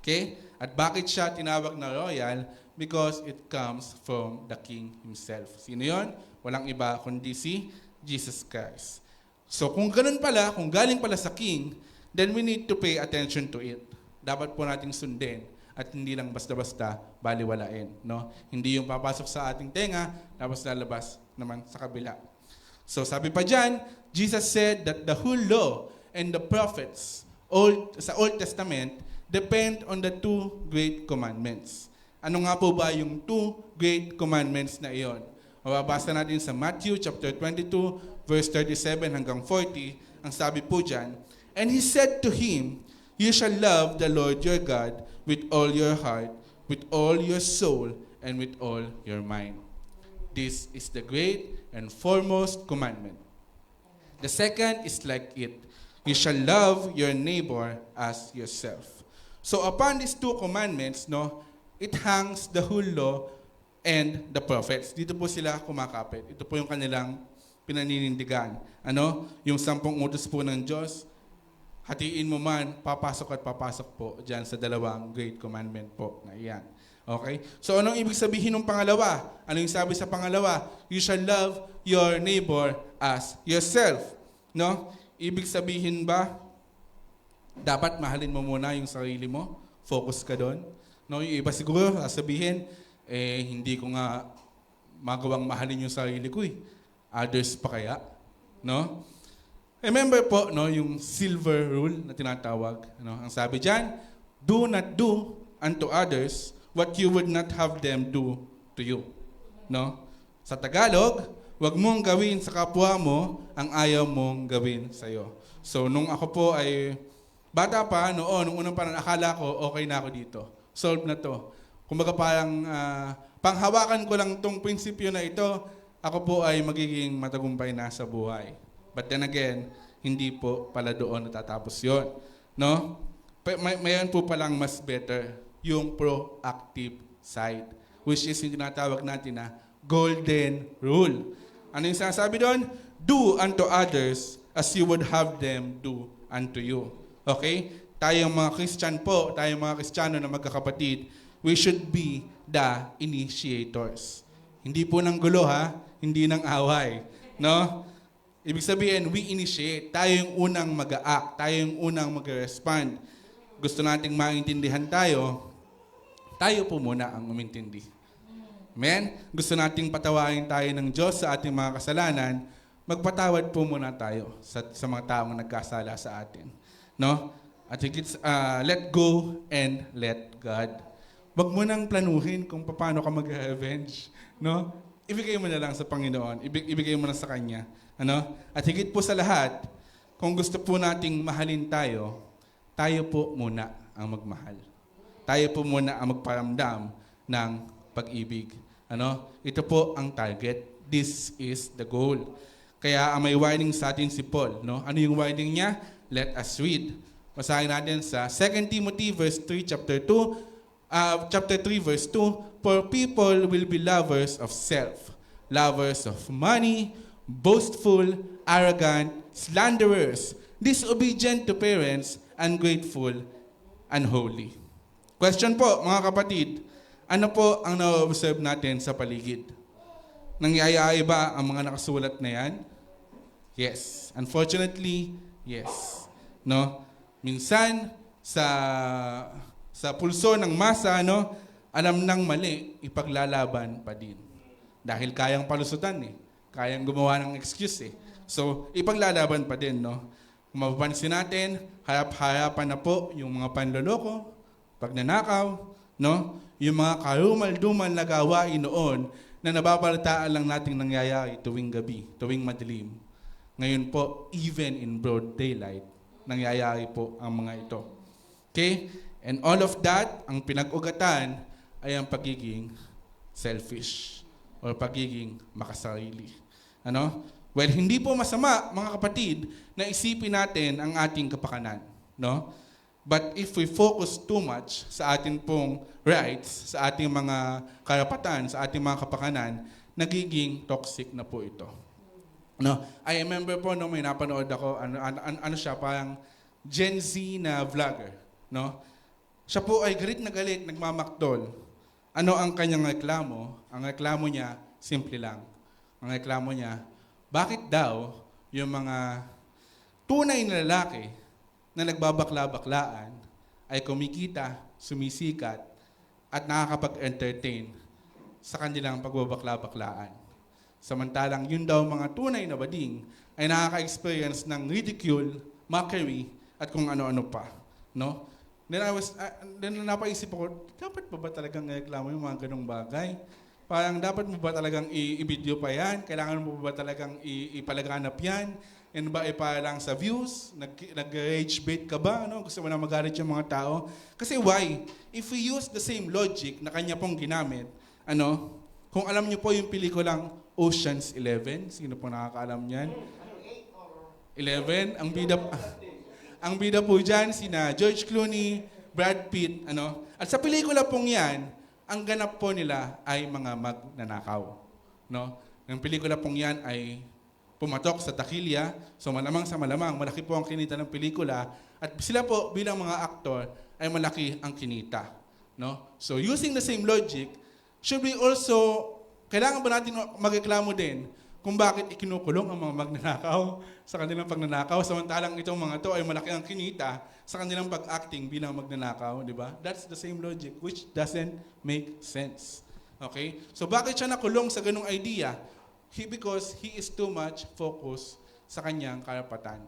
Okay? At bakit siya tinawag na royal? Because it comes from the King himself. Sino yon? Walang iba kundi si Jesus Christ. So kung ganun pala, kung galing pala sa King, then we need to pay attention to it. Dapat po nating sundin at hindi lang basta-basta baliwalain. No? Hindi yung papasok sa ating tenga, tapos lalabas naman sa kabila. So sabi pa dyan, Jesus said that the whole law and the prophets sa Old Testament depend on the two great commandments. Ano nga po ba yung two great commandments na iyon? Mababasa natin sa Matthew chapter 22, verse 37 hanggang 40. Ang sabi po dyan, and he said to him, you shall love the Lord your God with all your heart, with all your soul, and with all your mind. This is the great and foremost commandment. The second is like it. You shall love your neighbor as yourself. So upon these two commandments, no, it hangs the whole law and the prophets. Dito po sila kumakapit. Ito po yung kanilang pinaninindigan. Ano? Yung 10 utos po ng Diyos, hatiin mo man, papasok at papasok po dyan sa dalawang great commandment po na iyan. Okay? So anong ibig sabihin ng pangalawa? Ano yung sabi sa pangalawa? You shall love your neighbor as yourself. No? Ibig sabihin ba, dapat mahalin mo muna yung sarili mo? Focus ka doon? No? Yung iba siguro sasabihin, hindi ko nga magawang mahalin yung sarili ko eh. Others pa kaya? No? Remember po, no, yung silver rule na tinatawag. No? Ang sabi dyan, do not do unto others what you would not have them do to you. No? Sa Tagalog, wag mong gawin sa kapwa mo ang ayaw mong gawin sa'yo. So, nung ako po ay bata pa, nung unang parang akala ko, okay na ako dito. Solved na to. Kumbaga parang panghawakan ko lang tong prinsipyo na ito, ako po ay magiging matagumpay na sa buhay. But then again, hindi po pala doon natatapos yun. No? Mayroon po palang mas better, yung proactive side, which is yung tinatawag natin na golden rule. Ano yung sinasabi doon? Do unto others as you would have them do unto you. Okay? Tayong mga Christian po, tayong mga Kristiyano na magkakapatid, we should be the initiators. Hindi po ng gulo ha, hindi ng away. No? Ibig sabihin, we initiate. Tayo yung unang mag-a-act. Tayo yung unang mag-respond. Gusto nating maintindihan tayo, tayo po muna ang umintindi. Amen? Gusto nating patawain tayo ng Diyos sa ating mga kasalanan, magpatawad po muna tayo sa mga taong nagkasala sa atin. No? At higit, let go and let God. Wag mo nang planuhin kung paano ka mag-revenge. No? Ibigay mo na lang sa Panginoon. Ibigay mo na sa Kanya. Ano? At higit po sa lahat, kung gusto po nating mahalin tayo, tayo po muna ang magmahal. Tayo po muna ang magparamdam ng pag-ibig. Ano? Ito po ang target. This is the goal. Kaya may warning sa atin si Paul. No? Ano yung warning niya? Let us read. Basahin natin sa 2 Timothy verse 3, chapter 3, verse 2. For people will be lovers of self, lovers of money, boastful, arrogant, slanderers, disobedient to parents, ungrateful, unholy. Question po, mga kapatid, ano po ang na-observe natin sa paligid? Nangyayari ba ang mga nakasulat na yan? Yes. Unfortunately, yes. No? Minsan, sa pulso ng masa, no, alam ng mali, ipaglalaban pa din. Dahil kayang palusutan eh. Kayang gumawa ng excuse eh. So, ipaglalaban pa din, no? Kung mapapansin natin, harap-harapan na po yung mga panloloko, pagnanakaw, no? Yung mga karumal-dumal na gawain noon na nababalitaan lang nating nangyayari tuwing gabi, tuwing madilim. Ngayon po, even in broad daylight, nangyayari po ang mga ito. Okay? And all of that, ang pinag-ugatan ay ang pagiging selfish or pagiging makasarili. Ano? Well, hindi po masama, mga kapatid, na isipin natin ang ating kapakanan. No? But if we focus too much sa ating pong rights, sa ating mga karapatan, sa ating mga kapakanan, nagiging toxic na po ito. No? I remember po nung may napanood ako, ano siya, parang Gen Z na vlogger. No? Siya po ay galit na galit, nagmamaktol. Ano ang kanyang reklamo? Ang reklamo niya, simple lang. Ang reklamo niya, bakit daw yung mga tunay na lalaki na nagbabakla-baklaan ay kumikita, sumisikat, at nakakapag-entertain sa kanilang pagbabakla-baklaan. Samantalang yun daw mga tunay na bading ay nakaka-experience ng ridicule, mockery, at kung ano-ano pa. No? Then napaisip ako, dapat ba talagang reklamo yung mga ganong bagay? Parang dapat mo ba talagang i-video pa yan? Kailangan mo ba talagang ipalaganap yan? Yan ba ay para lang sa views? Nag-rage bait ka ba? Ano? Gusto mo na magalit yung mga tao? Kasi why? If we use the same logic na kanya pong ginamit, ano? Kung alam niyo po yung pelikulang Ocean's 11, sino po nakakaalam niyan? 11, ang bida po dyan, sina George Clooney, Brad Pitt, ano? At sa pelikula pong yan, ang ganap po nila ay mga magnanakaw. No? Ang pelikula pong yan ay pumatok sa takilya, so malamang sa malamang, malaki po ang kinita ng pelikula, at sila po bilang mga aktor ay malaki ang kinita. No? So using the same logic, should we also, kailangan ba natin magreklamo din kung bakit ikinukulong ang mga magnanakaw sa kanilang pagnanakaw, samantalang itong mga to ay malaki ang kinita sa kanilang pag-acting bilang magnanakaw, di ba? That's the same logic, which doesn't make sense. Okay? So bakit siya nakulong sa ganung idea? Because he is too much focused sa kanyang karapatan.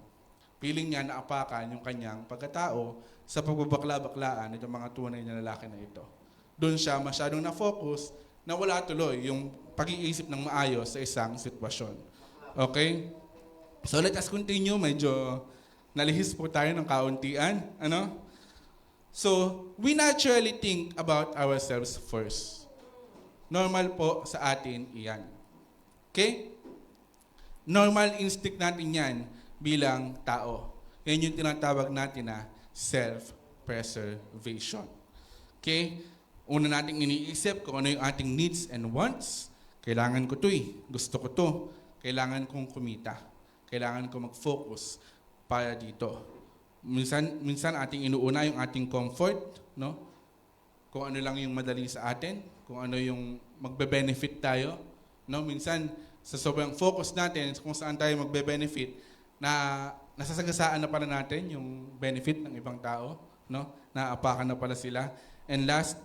Piling niya na apakan yung kanyang pagkatao sa pagbabakla-baklaan ng mga tunay na lalaki na ito. Doon siya masyadong na-focus na wala tuloy yung pag-iisip ng maayos sa isang sitwasyon. Okay? So let us continue. Medyo nalihis po tayo ng kauntian. Ano? So, we naturally think about ourselves first. Normal po sa atin iyan. Okay? Normal instinct natin yan bilang tao. Yan yung tinatawag natin na self-preservation. Okay? Una nating iniisip kung ano yung ating needs and wants. Kailangan ko to Gusto ko to. Kailangan kong kumita. Kailangan ko mag-focus para dito. Minsan ating inuuna yung ating comfort, no? Kung ano lang yung madali sa atin, kung ano yung magbe-benefit tayo, no? Minsan sa sobrang focus natin kung saan tayo magbe-benefit, na nasasagasaan na pala natin yung benefit ng ibang tao, no? Naapakan na pala sila. And last,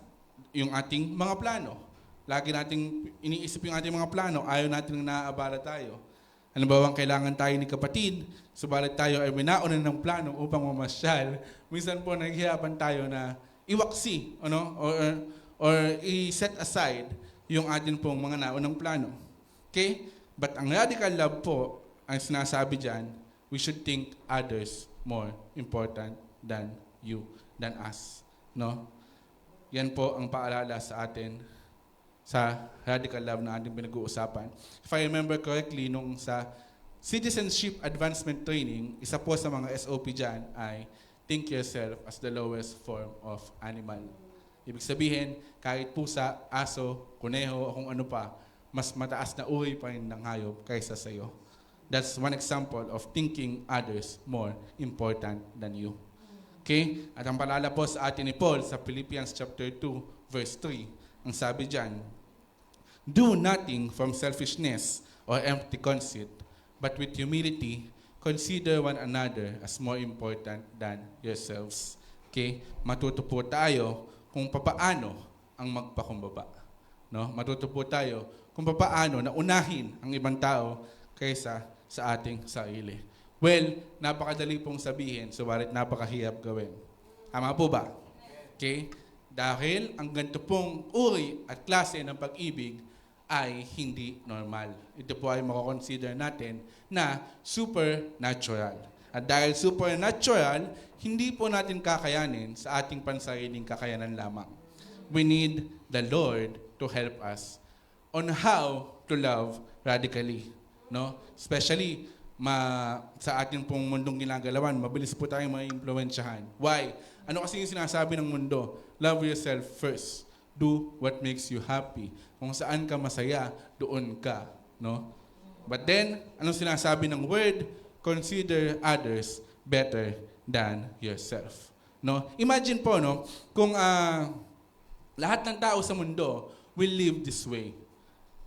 yung ating mga plano. Lagi nating iniisip yung ating mga plano, ayaw natin naaabala tayo. Ano ba ang kailangan tayo ni kapatid, subalit tayo ay binaunan ng plano upang mamasyal. Minsan po naghihirapan tayo na iwaksi, ano? Or i-set aside yung atin pong mga naunang plano. Okay? But ang radical love po, ang sinasabi dyan, we should think others more important than you, than us. No? Yan po ang paalala sa atin sa radical love na ating pinag-uusapan. If I remember correctly, nung sa Citizenship Advancement Training, isa po sa mga SOP dyan ay think yourself as the lowest form of animal. Ibig sabihin, kahit pusa, aso, kuneho, o kung ano pa, mas mataas na uri pa rin ng hayop kaysa sa iyo. That's one example of thinking others more important than you. Okay? At ang paalala po sa atin ni Paul sa Philippians chapter 2, verse 3, ang sabi dyan, do nothing from selfishness or empty conceit, but with humility, consider one another as more important than yourselves. Okay? Matuto po tayo kung papaano ang magpakumbaba. No? Matuto po tayo kung papaano na unahin ang ibang tao kaysa sa ating sarili. Well, napakadali pong sabihin, subalit napakahirap gawin. Tama po ba? Okay? Dahil ang ganito pong uri at klase ng pag-ibig ay hindi normal. Ito po ay makakonsider natin na supernatural. At dahil supernatural, hindi po natin kakayanin sa ating pansariling kakayanan lamang. We need the Lord to help us on how to love radically. No? Especially sa ating pong mundong ginagalawan, mabilis po tayong ma-impluwensyahan. Why? Ano kasi yung sinasabi ng mundo? Love yourself first. Do what makes you happy. Kung saan ka masaya, doon ka. No? But then, anong sinasabi ng word? Consider others better than yourself. No? Imagine po, no, kung lahat ng tao sa mundo will live this way.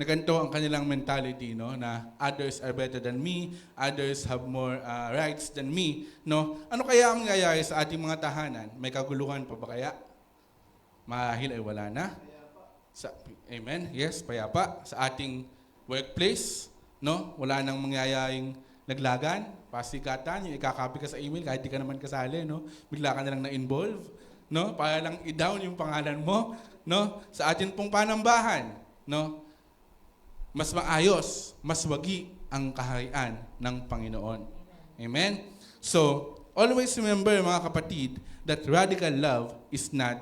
Na ganito ang kanilang mentality, no, na others are better than me, others have more rights than me, no? Ano kaya ang nangyayari sa ating mga tahanan? May kaguluhan pa ba kaya? Marahil ay wala na. Amen? Yes, payapa. Sa ating workplace, no? Wala nang mangyayaring laglagan, pasikatan, yung ikakopy ka sa email kahit di ka naman kasali, no? Bigla ka na lang na-involve, no? Para lang i-down yung pangalan mo, no? Sa atin pong panambahan, no? Mas maayos, mas wagi ang kaharian ng Panginoon. Amen? So, always remember mga kapatid that radical love is not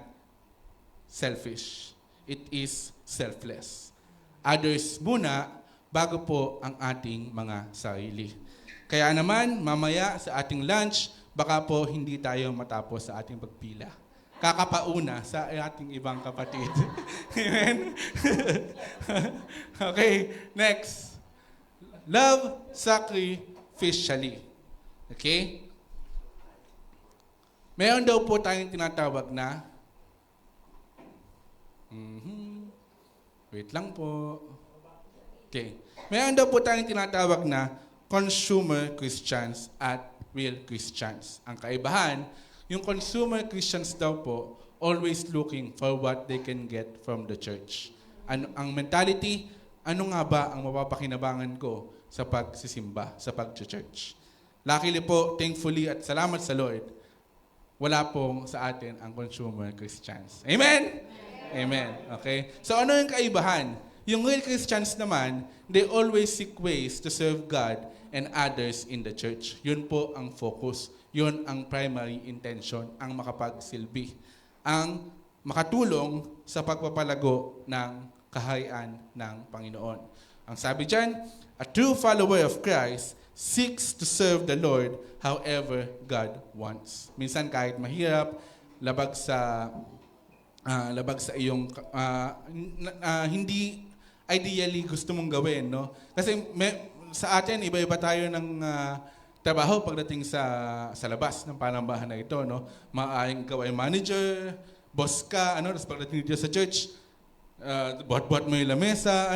selfish. It is selfless. Others muna bago po ang ating mga sarili. Kaya naman, mamaya sa ating lunch, baka po hindi tayo matapos sa ating pagpila. Kakapauna sa ating ibang kapatid. Amen? Okay, next. Love sacrificially. Okay? Meron daw po tayong tinatawag na wait lang po. Okay. Meron daw po tayong tinatawag na consumer Christians at real Christians. Ang kaibahan, yung consumer Christians daw po, always looking for what they can get from the church. ang mentality, ano nga ba ang mapapakinabangan ko sa pagsisimba, sa pag-church. Luckily po, thankfully at salamat sa Lord, wala pong sa atin ang consumer Christians. Amen? Amen. Okay? So ano yung kaibahan? Yung real Christians naman, they always seek ways to serve God and others in the church. Yun po ang focus. Yun ang primary intention, ang makapagsilbi. Ang makatulong sa pagpapalago ng kaharian ng Panginoon. Ang sabi dyan, a true follower of Christ seeks to serve the Lord however God wants. Minsan kahit mahirap, labag sa iyong hindi ideally gusto mong gawin, no? Kasi sa atin iba-iba tayo ng trabaho pagdating sa labas ng panambahan na ito, no? Maaaring ikaw ay manager, boss ka, tapos pagdating dito sa church, buhat-buhat mo yung lamesa,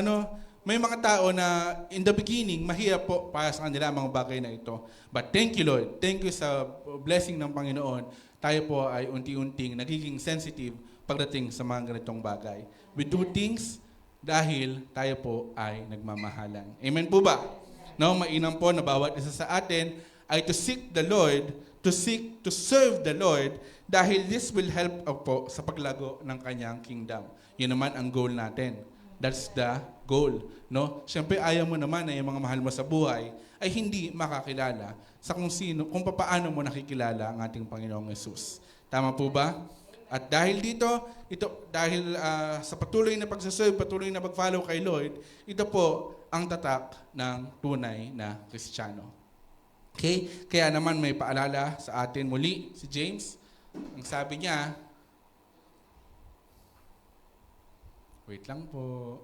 May mga tao na in the beginning, mahirap po para sa kanila ang mga bagay na ito. But thank you, Lord. Thank you sa blessing ng Panginoon. Tayo po ay unti-unting nagiging sensitive pagdating sa mga ganitong bagay. We do things dahil tayo po ay nagmamahalan. Amen po ba? No, mainam po na bawat isa sa atin ay to seek the Lord, to seek to serve the Lord, dahil this will help po sa paglago ng kanyang kingdom. Yun naman ang goal natin. That's the goal. No? Siyempre, ayaw mo naman na yung mga mahal mo sa buhay ay hindi makakilala sa kung paano mo nakikilala ang ating Panginoong Yesus. Tama po ba? At dahil dahil sa patuloy na pagsaserve, patuloy na pag-follow kay Lord, ito po ang tatak ng tunay na Kristiyano. Okay? Kaya naman may paalala sa atin muli, si James. Ang sabi niya, wait lang po.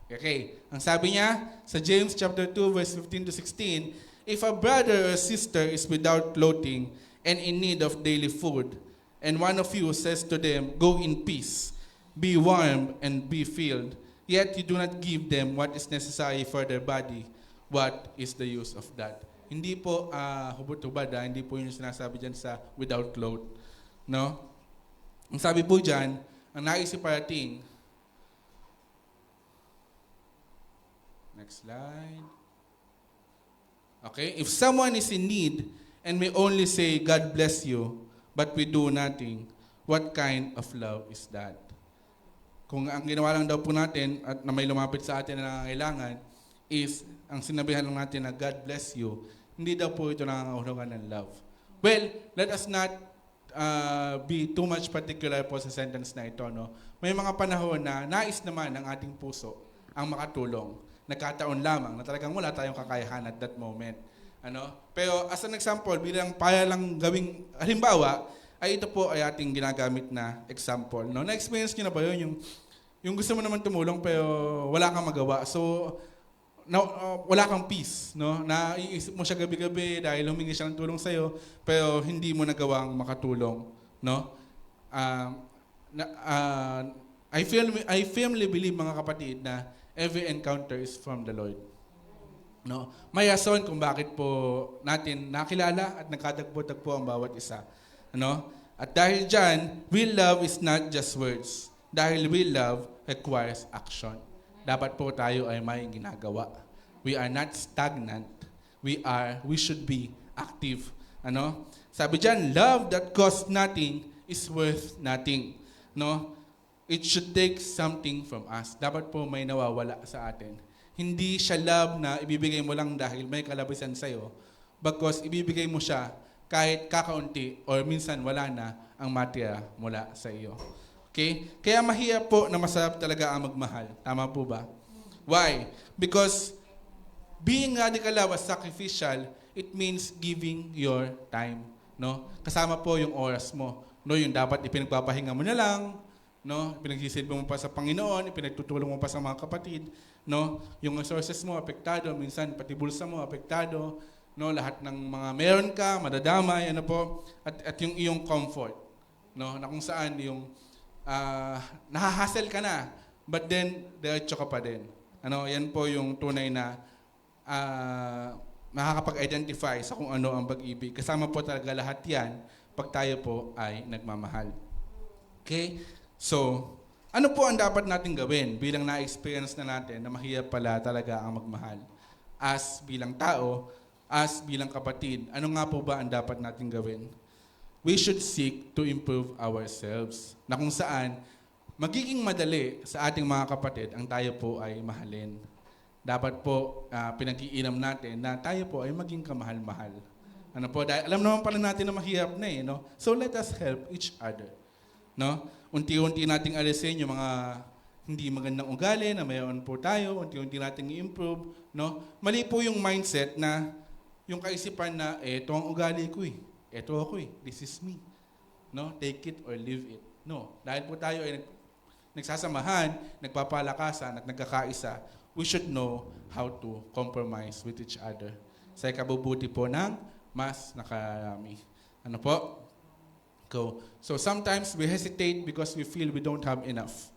Okay. Ang sabi niya sa James chapter 2 verse 15 to 16, if a brother or sister is without clothing and in need of daily food, and one of you says to them, go in peace, be warm and be filled, yet you do not give them what is necessary for their body, what is the use of that? Hindi po hubot-hubad, hindi po yung sinasabi dyan sa without clothes. No? Ang sabi po dyan, ang naisip parating, next slide. Okay, if someone is in need and may only say, God bless you, but we do nothing, what kind of love is that? Kung ang ginawa lang daw po natin at na may lumapit sa atin na nangangailangan is ang sinabihan lang natin na God bless you, hindi daw po ito nangangahulugan ng love. Well, let us not be too much particular po sa sentence na ito. No? May mga panahon na nais naman ng ating puso ang makatulong. Nagkataon lamang na talagang wala tayong kakayahan at that moment. Pero as an example, bilang para lang gawing halimbawa, ay ito po ay ating ginagamit na example. No? Na-experience nyo na ba yun? Yung gusto mo naman tumulong pero wala kang magawa. So, wala kang peace, no? Naiisip mo siya gabi-gabi dahil humingi siya ng tulong sa'yo, pero hindi mo nagawang makatulong, no? I firmly believe, mga kapatid, na every encounter is from the Lord. No? May rason kung bakit po natin nakilala at nagkadagpo-dagpo ang bawat isa. Ano? At dahil dyan, real love is not just words. Dahil real love requires action. Dapat po tayo ay may ginagawa. We are not stagnant. We should be active. Sabi dyan, love that costs nothing is worth nothing. No? It should take something from us. Dapat po may nawawala sa atin. Hindi siya love na ibibigay mo lang dahil may kalabisan sa'yo. Because ibibigay mo siya kahit kakaunti or minsan wala na ang matira mula sa iyo. Okay? Kaya mahirap po na masarap talaga ang magmahal. Tama po ba? Why? Because being radical love as sacrificial, it means giving your time. No? Kasama po yung oras mo. No? Yung dapat ipinagpapahinga mo na lang. No? Pinagsisilbi mo pa sa Panginoon, pinagtutulong mo pa sa mga kapatid. No? Yung resources mo apektado, minsan pati bulsa mo apektado. No? Lahat ng mga meron ka, madadamay, at yung iyong comfort. No? Na kung saan yung nahahassle ka na, but then, diretso ka pa din. Yan po yung tunay na makakapag-identify sa kung ano ang pag-ibig. Kasama po talaga lahat yan pag tayo po ay nagmamahal. Okay? So, Ano po ang dapat natin gawin bilang na-experience na natin na mahirap pala talaga ang magmahal? As bilang tao, as bilang kapatid, ano nga po ba ang dapat natin gawin? We should seek to improve ourselves. Na kung saan, magiging madali sa ating mga kapatid ang tayo po ay mahalin. Dapat po pinag-iinam natin na tayo po ay maging kamahal-mahal. Ano po, dahil alam naman pala natin na mahirap na no? So let us help each other. No? Unti-unti nating alisin yung mga hindi magandang ugali na mayroon po tayo, unti-unti nating i-improve, no? Mali po yung mindset na yung kaisipan na ito ang ugali ko eh. Ito ako eh. This is me. No? Take it or leave it. No. Dahil po tayo ay nagsasamahan, nagpapalakasan at nagkakaisa, we should know how to compromise with each other. Sa ikabubuti po ng mas nakarami. Ano po? Go. So sometimes we hesitate because we feel we don't have enough.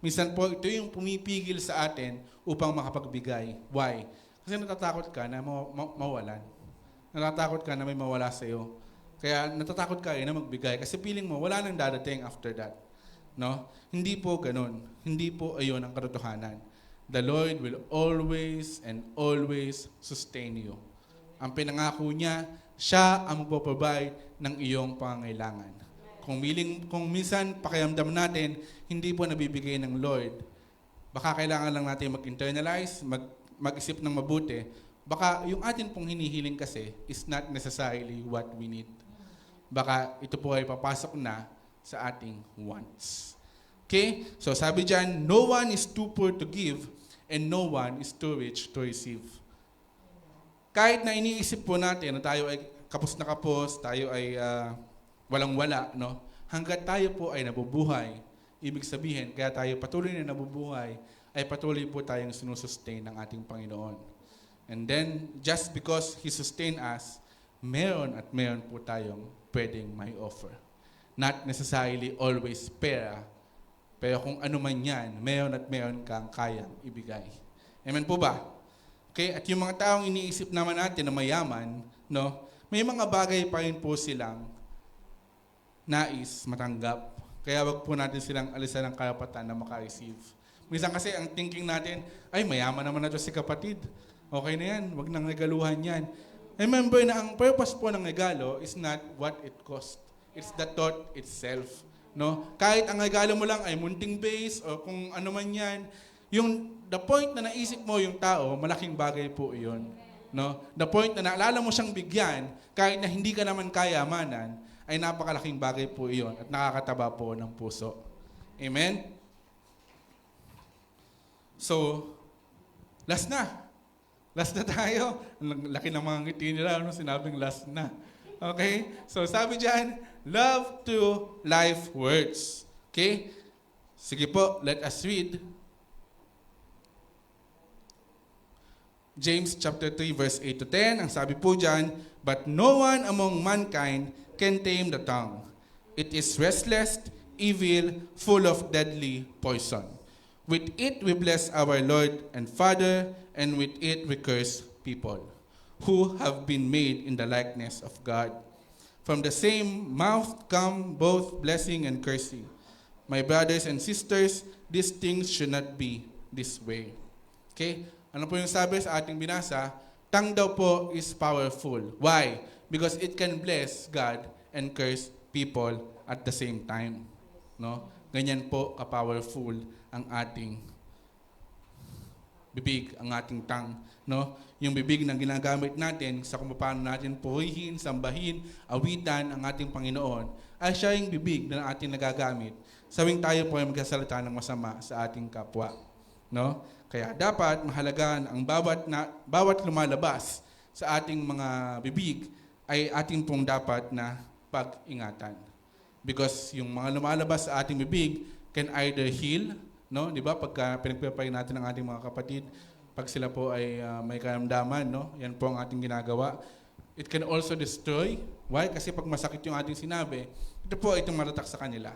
Minsan po, ito yung pumipigil sa atin upang makapagbigay. Why? Kasi natatakot ka na mawalan. Natatakot ka na may mawala sa iyo. Kaya natatakot ka na magbigay kasi feeling mo wala nang dadating after that. No? Hindi po ganun. Hindi po ayon ang katotohanan. The Lord will always and always sustain you. Ang pinangako niya, siya ang magpo-provide ng iyong pangangailangan. Kung minsan pakiramdam natin, hindi po nabibigay ng Lord, baka kailangan lang natin mag-internalize, mag-isip ng mabuti. Baka yung atin pong hinihiling kasi is not necessarily what we need. Baka ito po ay papasok na sa ating wants. Okay? So sabi dyan, no one is too poor to give and no one is too rich to receive. Kahit na iniisip po natin na tayo ay kapos na kapos, tayo ay walang-wala, no? Hanggat tayo po ay nabubuhay, ibig sabihin, kaya tayo patuloy na nabubuhay, ay patuloy po tayong sinusustain ng ating Panginoon. And then, just because He sustained us, meron at meron po tayong pwedeng may offer. Not necessarily always pera, pero kung ano man yan, meron at meron kang kayang ibigay. Amen po ba? Okay? At yung mga taong iniisip naman natin na mayaman, no? May mga bagay pa rin po silang nais matanggap. Kaya wag po natin silang alisan ng karapatan na maka-receive. Minsan kasi ang thinking natin, ay mayaman naman na to si kapatid. Okay na yan, wag nang regaluhan yan. Remember na ang purpose po ng regalo is not what it cost. It's the thought itself. No? Kahit ang regalo mo lang ay munting base o kung ano man yan, the point na naisip mo yung tao, malaking bagay po iyon. No? The point na naalala mo siyang bigyan, kahit na hindi ka naman kayamanan, ay napakalaking bagay po iyon at nakakataba po ng puso. Amen? So, last na. Last na tayo. Ang laki ng mga ngiti nila, sinabing last na. Okay? So, sabi dyan, love to life words. Okay? Sige po, let us read. James chapter 3 verse 8 to 10, ang sabi po dyan, but no one among mankind can tame the tongue. It is restless, evil, full of deadly poison. With it we bless our Lord and Father, and with it we curse people, who have been made in the likeness of God. From the same mouth come both blessing and cursing. My brothers and sisters, these things should not be this way. Okay? Ano po yung sabi sa ating binasa? Tongue daw po is powerful. Why? Because it can bless God and curse people at the same time. No? Ganyan po ka-powerful ang ating bibig, ang ating tongue. No? Yung bibig na ginagamit natin sa kung paano natin purihin, sambahin, awitan ang ating Panginoon, ay siya yung bibig na ating nagagamit sawing tayo po ay magsasalita ng masama sa ating kapwa. No? Kaya dapat mahalagaan ang bawat lumalabas sa ating mga bibig ay ating pong dapat na pag-ingatan. Because yung mga lumalabas sa ating bibig can either heal, no? 'Di ba? Pagka pinagpapay natin ang ating mga kapatid, pag sila po ay may karamdaman, no? Yan po ang ating ginagawa. It can also destroy. Why? Kasi pag masakit yung ating sinabi, ito po ay tumatatak sa kanila.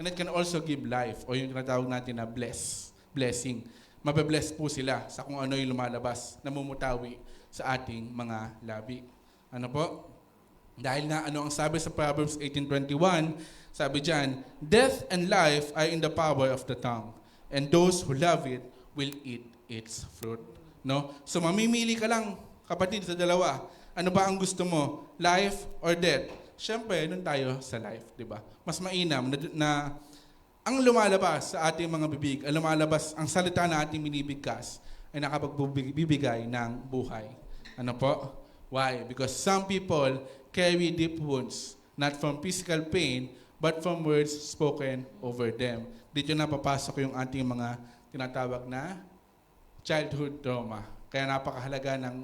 And it can also give life o yung tinatawag natin na blessing. Mabe-bless po sila sa kung ano yung lumalabas, namumutawi sa ating mga labi. Ano po? Dahil nga ano ang sabi sa Proverbs 18:21, sabi diyan, death and life are in the power of the tongue, and those who love it will eat its fruit. No? So mamimili ka lang, kapatid, sa dalawa. Ano ba ang gusto mo? Life or death? Siyempre, nun tayo sa life, di ba? Mas mainam na ang lumalabas sa ating mga bibig, ang lumalabas, ang salita na ating binibigkas, ay nakapagbibigay ng buhay. Ano po? Why? Because some people carry deep wounds, not from physical pain, but from words spoken over them. Dito na papasok yung ating mga tinatawag na childhood trauma. Kaya napakahalaga ng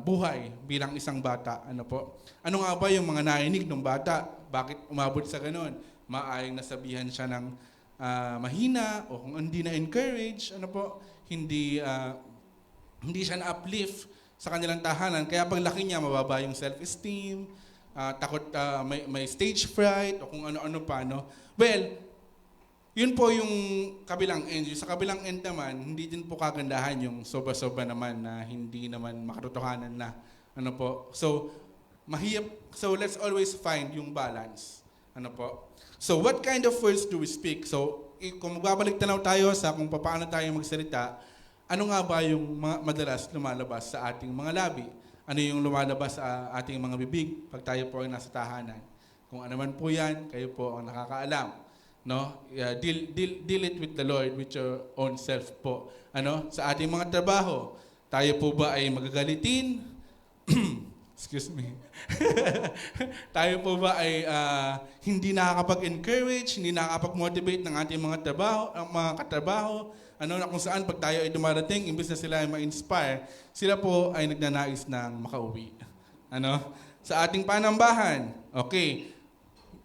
buhay bilang isang bata. Ano po? Ano nga ba yung mga nainig ng bata? Bakit umabot sa ganun? Maaaring nasabihan siya ng mahina o kung hindi na-encourage, ano po? Hindi siya na-uplift sa kanilang tahanan. Kaya paglaki niya, mababa yung self-esteem, takot, may stage fright, o kung ano-ano pa, no? Well, yun po yung kabilang end. Sa kabilang end naman, hindi din po kagandahan yung sobra-sobra naman na hindi naman makatotohanan na, ano po. So, so let's always find yung balance. Ano po? So, what kind of words do we speak? So, kung magbabalik tanaw tayo sa kung paano tayo magsalita, ano nga ba yung madalas lumalabas sa ating mga labi? Ano yung lumalabas sa ating mga bibig pag tayo po ay nasa tahanan? Kung ano man po yan, kayo po ang nakakaalam. No? Deal it with the Lord, with your own self po. Ano? Sa ating mga trabaho, tayo po ba ay magagalitin? Excuse me. Tayo po ba ay hindi nakakapag-encourage, hindi nakakapag-motivate ng ating mga katrabaho? Ano na kung saan pag tayo ay dumarating, imbes na sila ay ma-inspire, sila po ay nagnanais ng makauwi. Ano? Sa ating panambahan, okay,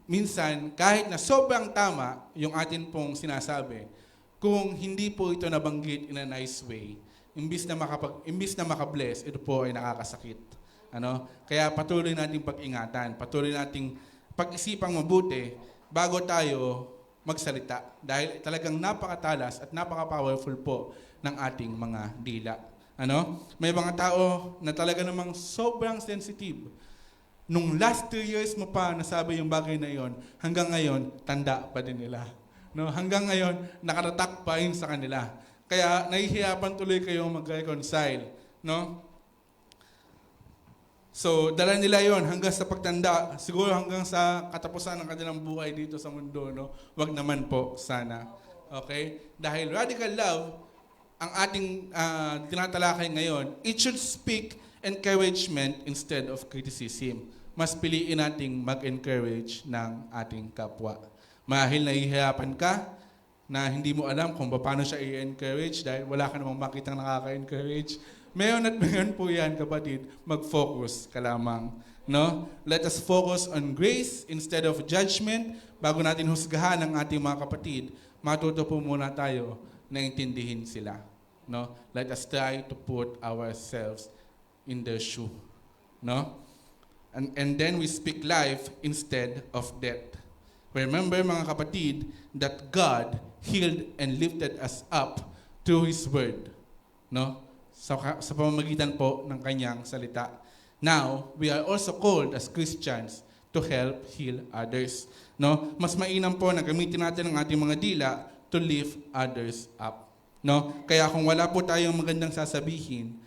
minsan kahit na sobrang tama yung atin pong sinasabi, kung hindi po ito nabanggit in a nice way, imbes na makabless, ito po ay nakakasakit. Ano? Kaya patuloy nating pag-ingatan, patuloy nating pag-isipang mabuti bago tayo magsalita. Dahil talagang napakatalas at napaka-powerful po ng ating mga dila. Ano? May mga tao na talaga namang sobrang sensitive. Nung last 2 years mo pa nasabi yung bagay na yon, hanggang ngayon, tanda pa din nila. No? Hanggang ngayon, nakaratak pa yun sa kanila. Kaya nahihirapan tuloy kayong mag-reconcile. No? So, dala nila yon hanggang sa pagtanda, siguro hanggang sa katapusan ng kanilang buhay dito sa mundo, no? Wag naman po, sana. Okay? Dahil radical love, ang ating tinatalakay ngayon, it should speak encouragement instead of criticism. Mas piliin nating mag-encourage ng ating kapwa. Marahil nahihirapan ka na hindi mo alam kung paano siya i-encourage dahil wala ka namang makitang nakaka-encourage. Meron at meron po yan, kapatid. Mag-focus ka lamang. No? Let us focus on grace instead of judgment. Bago natin husgahan ang ating mga kapatid, matuto po muna tayo na intindihin sila. No? Let us try to put ourselves in their shoe. No? And then we speak life instead of death. Remember, mga kapatid, that God healed and lifted us up through His Word. No? Sa pamamagitan po ng kanyang salita. Now, we are also called as Christians to help heal others. No? Mas mainam po na gamitin natin ang ating mga dila to lift others up. No? Kaya kung wala po tayong magandang sasabihin,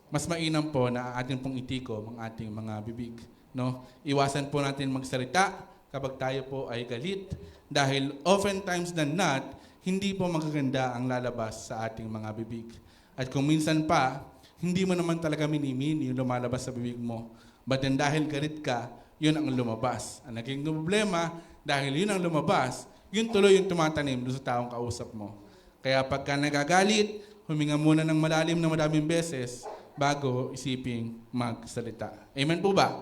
mas mainam po na ating pong itikom ang ating mga bibig. No? Iwasan po natin magsalita kapag tayo po ay galit dahil oftentimes than not, hindi po magaganda ang lalabas sa ating mga bibig. At kung minsan pa, hindi mo naman talaga minimini yung lumalabas sa bibig mo. But then dahil galit ka, yun ang lumabas. Ang naging problema, dahil yun ang lumabas, yun tuloy yung tumatanim doon sa taong kausap mo. Kaya pagka nagagalit, huminga muna ng malalim na madaming beses bago isiping magsalita. Amen po ba?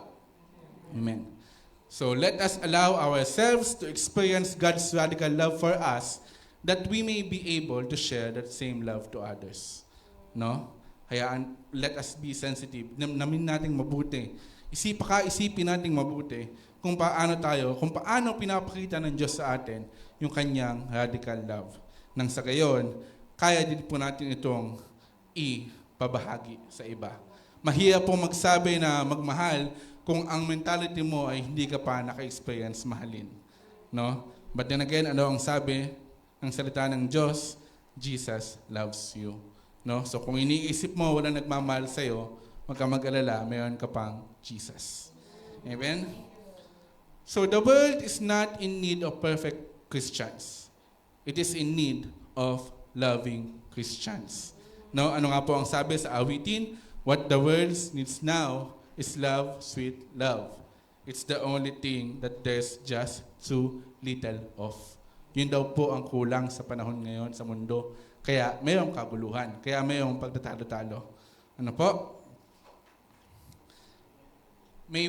Amen. So let us allow ourselves to experience God's radical love for us that we may be able to share that same love to others. No? Hayaan, let us be sensitive. Namin nating mabuti. Isipin nating mabuti kung paano pinapakita ng Diyos sa atin yung kanyang radical love. Nang sa gayon, kaya din po natin itong pabahagi sa iba. Mahirap po magsabi na magmahal kung ang mentality mo ay hindi ka pa naka-experience mahalin. No? But then again, ano ang sabi ng salita ng Diyos? Jesus loves you. No? So kung iniisip mo wala nagmamahal sa'yo, huwag ka mag-alala, mayroon ka pang Jesus. Amen? So the world is not in need of perfect Christians. It is in need of loving Christians. No, ano nga po ang sabi sa awitin? What the world needs now is love, sweet love. It's the only thing that there's just too little of. Yun daw po ang kulang sa panahon ngayon sa mundo. Kaya mayroong kaguluhan. Kaya mayroong pagtatalo-talo. Ano po? May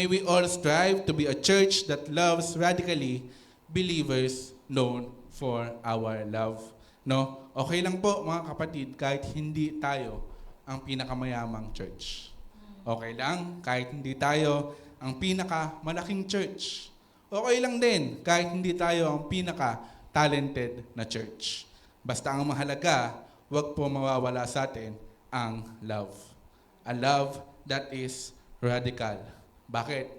we all strive to be a church that loves radically believers known for our love. No? Okay lang po mga kapatid kahit hindi tayo ang pinakamayamang church. Okay lang kahit hindi tayo ang pinakamalaking church. Okay lang din kahit hindi tayo ang pinaka-talented na church. Basta ang mahalaga, wag po mawawala sa atin ang love. A love that is radical. Bakit?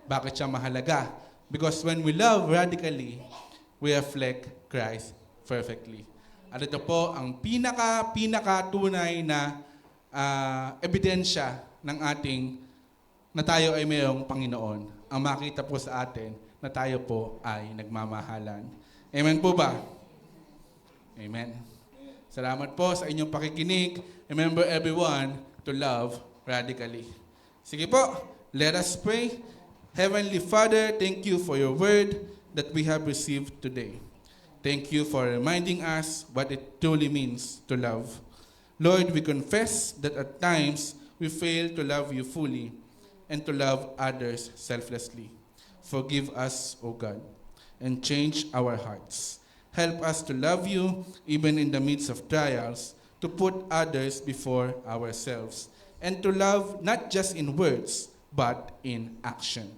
Bakit siya mahalaga? Because when we love radically, we reflect Christ perfectly. At ito po ang pinaka-tunay na ebidensya ng ating na tayo ay mayroong Panginoon. Ang makita po sa atin na tayo po ay nagmamahalan. Amen po ba? Amen. Salamat po sa inyong pakikinig. Remember everyone to love radically. Sige po, let us pray. Heavenly Father, thank you for your word that we have received today. Thank you for reminding us what it truly means to love. Lord, we confess that at times we fail to love you fully and to love others selflessly. Forgive us, O God, and change our hearts. Help us to love you even in the midst of trials, to put others before ourselves, and to love not just in words, but in action.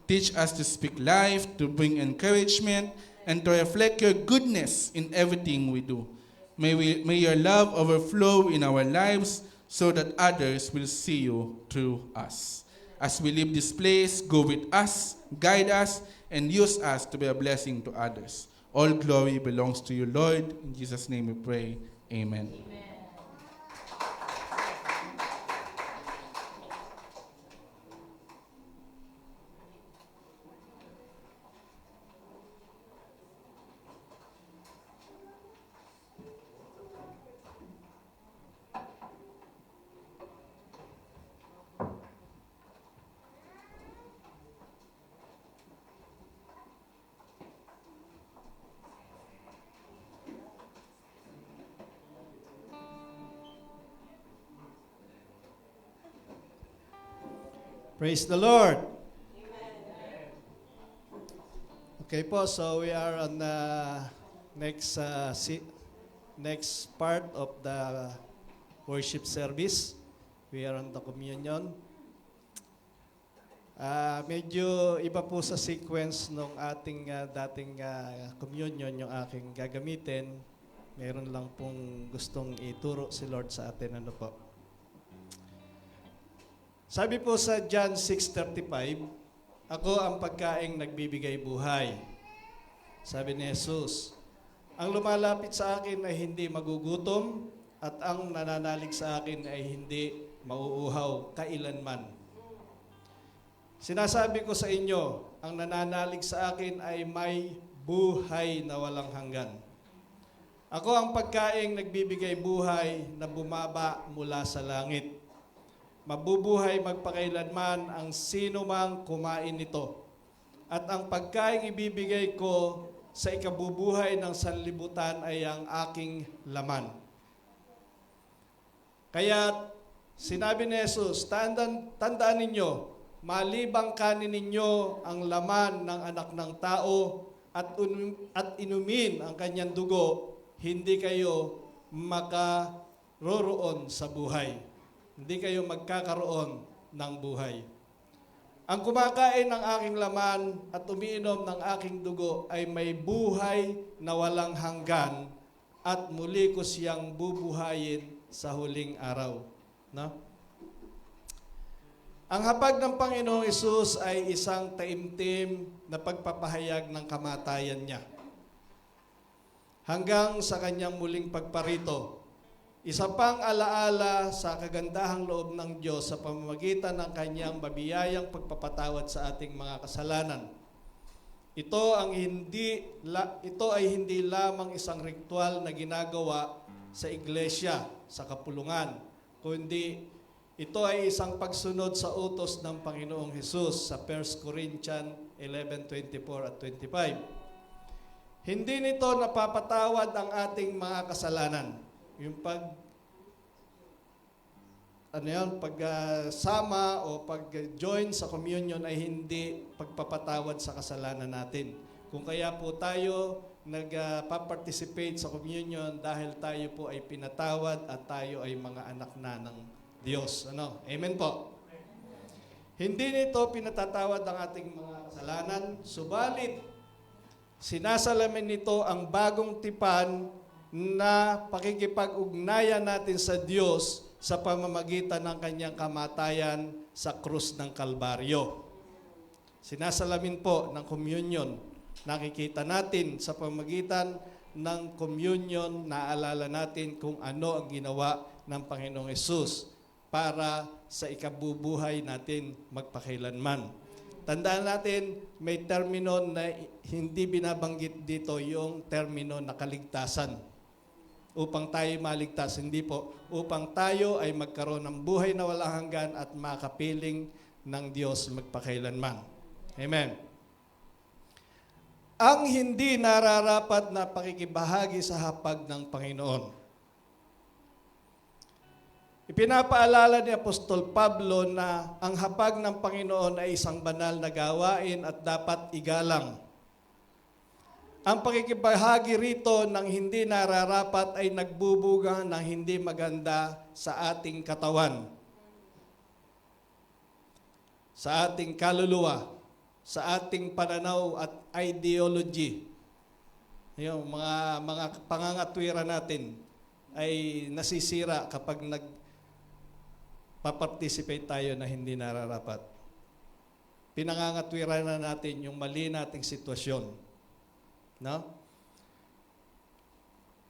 Teach us to speak life, to bring encouragement, and to reflect your goodness in everything we do. May your love overflow in our lives so that others will see you through us. As we leave this place, go with us, guide us, and use us to be a blessing to others. All glory belongs to you, Lord. In Jesus' name we pray. Amen. Praise the Lord. Okay po, so we are on the next part of the worship service. We are on the communion. Medyo iba po sa sequence ng ating dating communion yung aking gagamitin. Meron lang pong gustong ituro si Lord sa atin. Ano po? Sabi po sa John 6:35, ako ang pagkaing nagbibigay buhay. Sabi ni Jesus, ang lumalapit sa akin ay hindi magugutom at ang nananalig sa akin ay hindi mauuhaw kailanman. Sinasabi ko sa inyo, ang nananalig sa akin ay may buhay na walang hanggan. Ako ang pagkaing nagbibigay buhay na bumaba mula sa langit. Mabubuhay magpakailanman ang sino mang kumain nito. At ang pagkaing ibibigay ko sa ikabubuhay ng sanlibutan ay ang aking laman. Kaya sinabi ni Jesus, tandaan ninyo, malibang kanin ninyo ang laman ng anak ng tao at inumin ang kanyang dugo, hindi kayo makaroroon sa buhay. Hindi kayo magkakaroon ng buhay. Ang kumakain ng aking laman at umiinom ng aking dugo ay may buhay na walang hanggan at muli ko siyang bubuhayin sa huling araw. No? Ang hapag ng Panginoong Hesus ay isang taimtim na pagpapahayag ng kamatayan niya. Hanggang sa kanyang muling pagparito. Isa pang alaala sa kagandahang loob ng Diyos sa pamamagitan ng kanyang mabiyayang pagpapatawad sa ating mga kasalanan. Ito ay hindi lamang isang ritual na ginagawa sa iglesia, sa kapulungan, kundi ito ay isang pagsunod sa utos ng Panginoong Hesus sa 1 Corinthians 11:24 at 25. Hindi nito napapatawad ang ating mga kasalanan. Yung pagsama o pag-join sa communion ay hindi pagpapatawad sa kasalanan natin. Kung kaya po tayo nagpa-participate sa communion dahil tayo po ay pinatawad at tayo ay mga anak na ng Diyos. Amen po. Hindi nito pinatatawad ang ating mga kasalanan, subalit sinasalamin nito ang bagong tipan na pakikipag-ugnayan natin sa Diyos sa pamamagitan ng kanyang kamatayan sa krus ng Kalbaryo. Sinasalamin po ng communion. Nakikita natin sa pamamagitan ng communion, naalala natin kung ano ang ginawa ng Panginoong Hesus para sa ikabubuhay natin magpakailanman. Tandaan natin, may termino na hindi binabanggit dito, yung termino na kaligtasan. Upang tayo maligtas, hindi po. Upang tayo ay magkaroon ng buhay na walang hanggan at makapiling ng Diyos magpakailanman. Amen. Ang hindi nararapat na pakikibahagi sa hapag ng Panginoon. Ipinapaalala ni Apostol Pablo na ang hapag ng Panginoon ay isang banal na gawain at dapat igalang. Ang pakikibahagi rito ng hindi nararapat ay nagbubuga ng hindi maganda sa ating katawan, sa ating kaluluwa, sa ating pananaw at ideology. Yung mga pangangatwira natin ay nasisira kapag nagpa-participate tayo na hindi nararapat. Pinangangatwira na natin yung mali nating sitwasyon. No?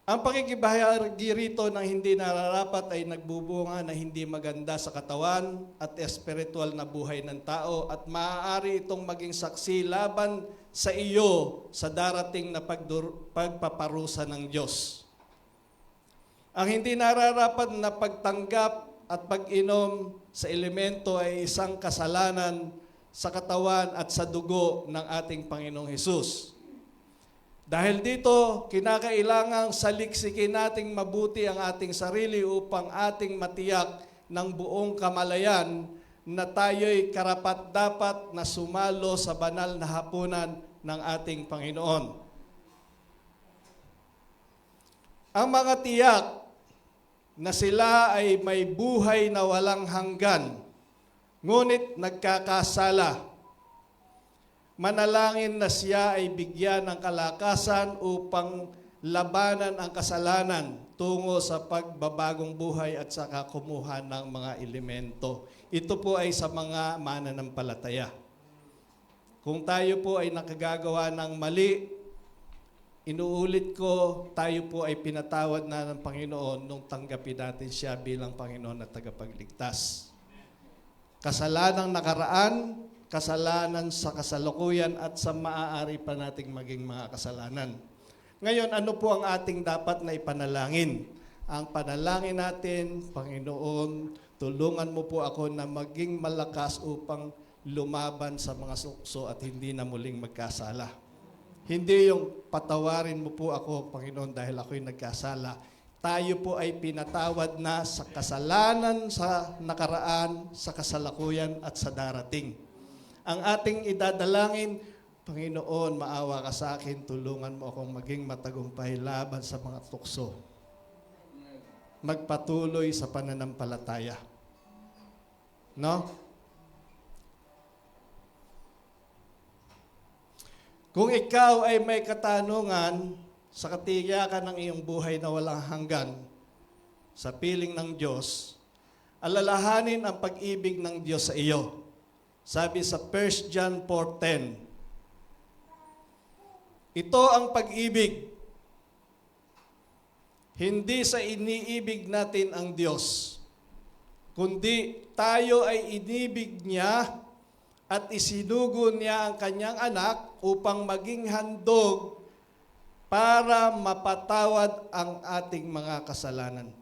Ang pakikibahagi rito ng hindi nararapat ay nagbubunga na hindi maganda sa katawan at espiritual na buhay ng tao at maaari itong maging saksi laban sa iyo sa darating na pagpaparusa ng Diyos. Ang hindi nararapat na pagtanggap at pag-inom sa elemento ay isang kasalanan sa katawan at sa dugo ng ating Panginoong Hesus. Dahil dito, kinakailangang saliksikin nating mabuti ang ating sarili upang ating matiyak ng buong kamalayan na tayo'y karapat-dapat na sumalo sa banal na hapunan ng ating Panginoon. Ang mga tiyak na sila ay may buhay na walang hanggan, ngunit nagkakasala. Manalangin na siya ay bigyan ng kalakasan upang labanan ang kasalanan tungo sa pagbabagong buhay at saka kumuha ng mga elemento. Ito po ay sa mga mananampalataya. Kung tayo po ay nakagagawa ng mali, inuulit ko, tayo po ay pinatawad na ng Panginoon nung tanggapin natin siya bilang Panginoon at tagapagligtas. Kasalanang nakaraan, kasalanan sa kasalukuyan at sa maaari pa nating maging mga kasalanan. Ngayon, ano po ang ating dapat na ipanalangin? Ang panalangin natin, Panginoon, tulungan mo po ako na maging malakas upang lumaban sa mga sukso at hindi na muling magkasala. Hindi yung patawarin mo po ako, Panginoon, dahil ako'y nagkasala. Tayo po ay pinatawad na sa kasalanan sa nakaraan, sa kasalukuyan at sa darating. Ang ating idadalangin, Panginoon, maawa ka sa akin, tulungan mo akong maging matagumpay laban sa mga tukso. Magpatuloy sa pananampalataya. No? Kung ikaw ay may katanungan sa katiyakan ng iyong buhay na walang hanggan, sa piling ng Diyos, alalahanin ang pag-ibig ng Diyos sa iyo. Sabi sa 1 John 4:10, ito ang pag-ibig. Hindi sa iniibig natin ang Diyos, kundi tayo ay inibig niya at isinugo niya ang kanyang anak upang maging handog para mapatawad ang ating mga kasalanan.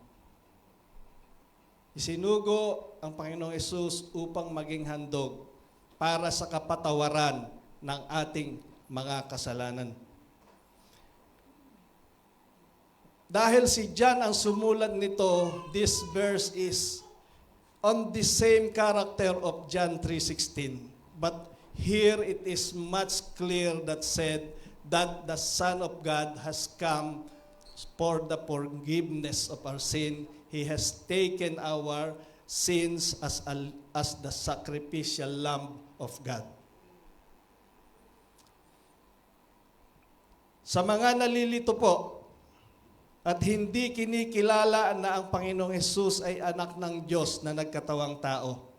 Isinugo ang Panginoong Hesus upang maging handog para sa kapatawaran ng ating mga kasalanan. Dahil si John ang sumulat nito, this verse is on the same character of John 3:16. But here it is much clear that said that the Son of God has come for the forgiveness of our sin. He has taken our sins as the sacrificial lamb of God. Sa mga nalilito po, at hindi kinikilala na ang Panginoong Hesus ay anak ng Diyos na nagkatawang tao.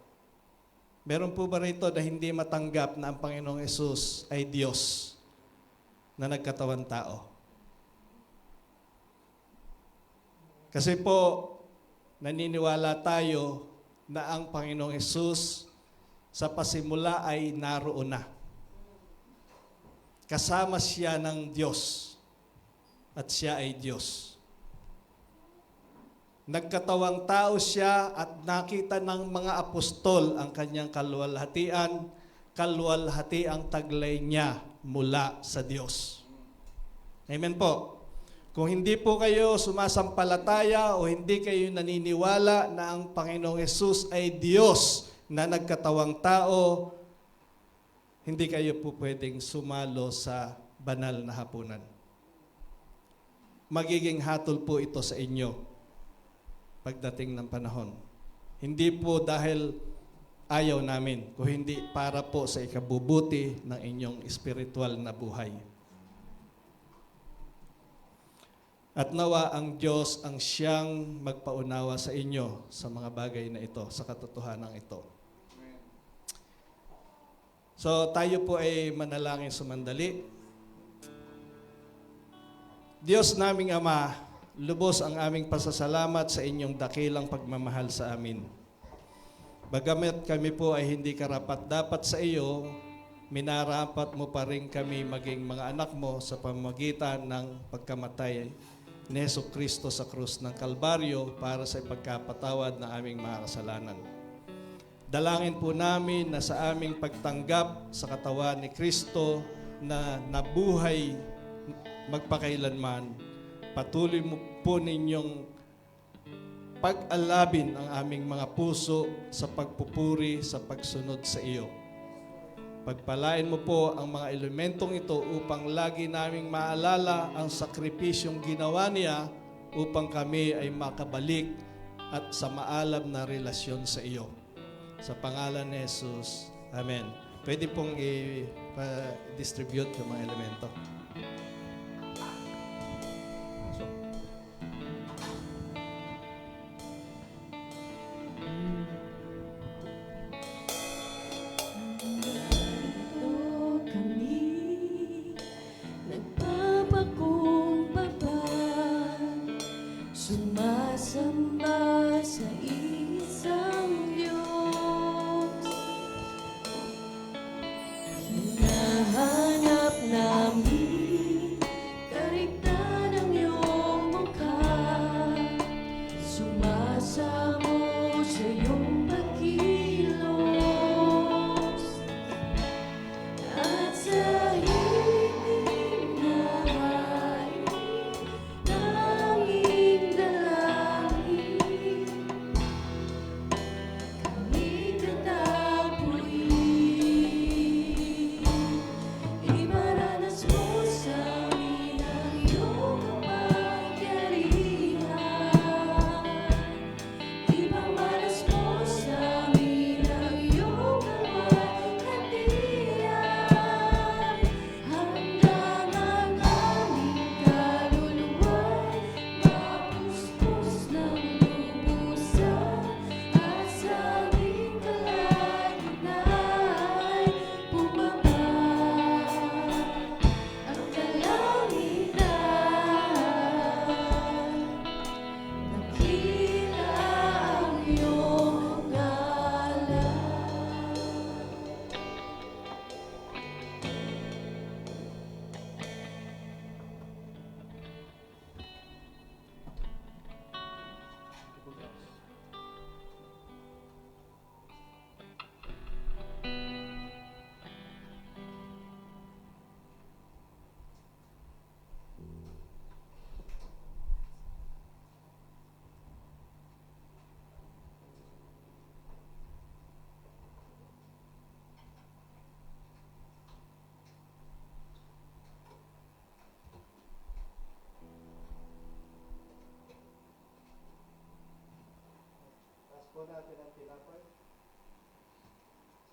Meron po ba rito na hindi matanggap na ang Panginoong Hesus ay Diyos na nagkatawang tao? Kasi po, naniniwala tayo na ang Panginoong Hesus sa pasimula ay naroon na. Kasama siya ng Diyos at siya ay Diyos. Nagkatawang tao siya at nakita ng mga apostol ang kanyang kaluwalhatiang taglay niya mula sa Diyos. Amen po. Kung hindi po kayo sumasampalataya o hindi kayo naniniwala na ang Panginoong Hesus ay Diyos na nagkatawang tao, hindi kayo po pwedeng sumalo sa banal na hapunan. Magiging hatol po ito sa inyo pagdating ng panahon. Hindi po dahil ayaw namin, kung hindi para po sa ikabubuti ng inyong espiritual na buhay. At nawa ang Diyos ang siyang magpaunawa sa inyo sa mga bagay na ito, sa katotohanan ito. So tayo po ay manalangin sumandali. Diyos naming Ama, lubos ang aming pasasalamat sa inyong dakilang pagmamahal sa amin. Bagamat kami po ay hindi karapat-dapat sa iyo, minarapat mo pa rin kami maging mga anak mo sa pamamagitan ng pagkamatay ni Jesucristo sa krus ng Kalbaryo para sa ipagkapatawad ng aming mga kasalanan. Dalangin po namin na sa aming pagtanggap sa katawan ni Kristo na nabuhay magpakailanman, patuloy mo po ninyong pag-alabin ang aming mga puso sa pagpupuri, sa pagsunod sa iyo. Pagpalain mo po ang mga elementong ito upang lagi naming maalala ang sakripisyong ginawa niya upang kami ay makabalik at sa maalam na relasyon sa iyo. Sa pangalan ni Jesus, Amen. Pwede pong i-distribute yung mga elemento. Sumasamba sa isang Diyos, hinahanap namin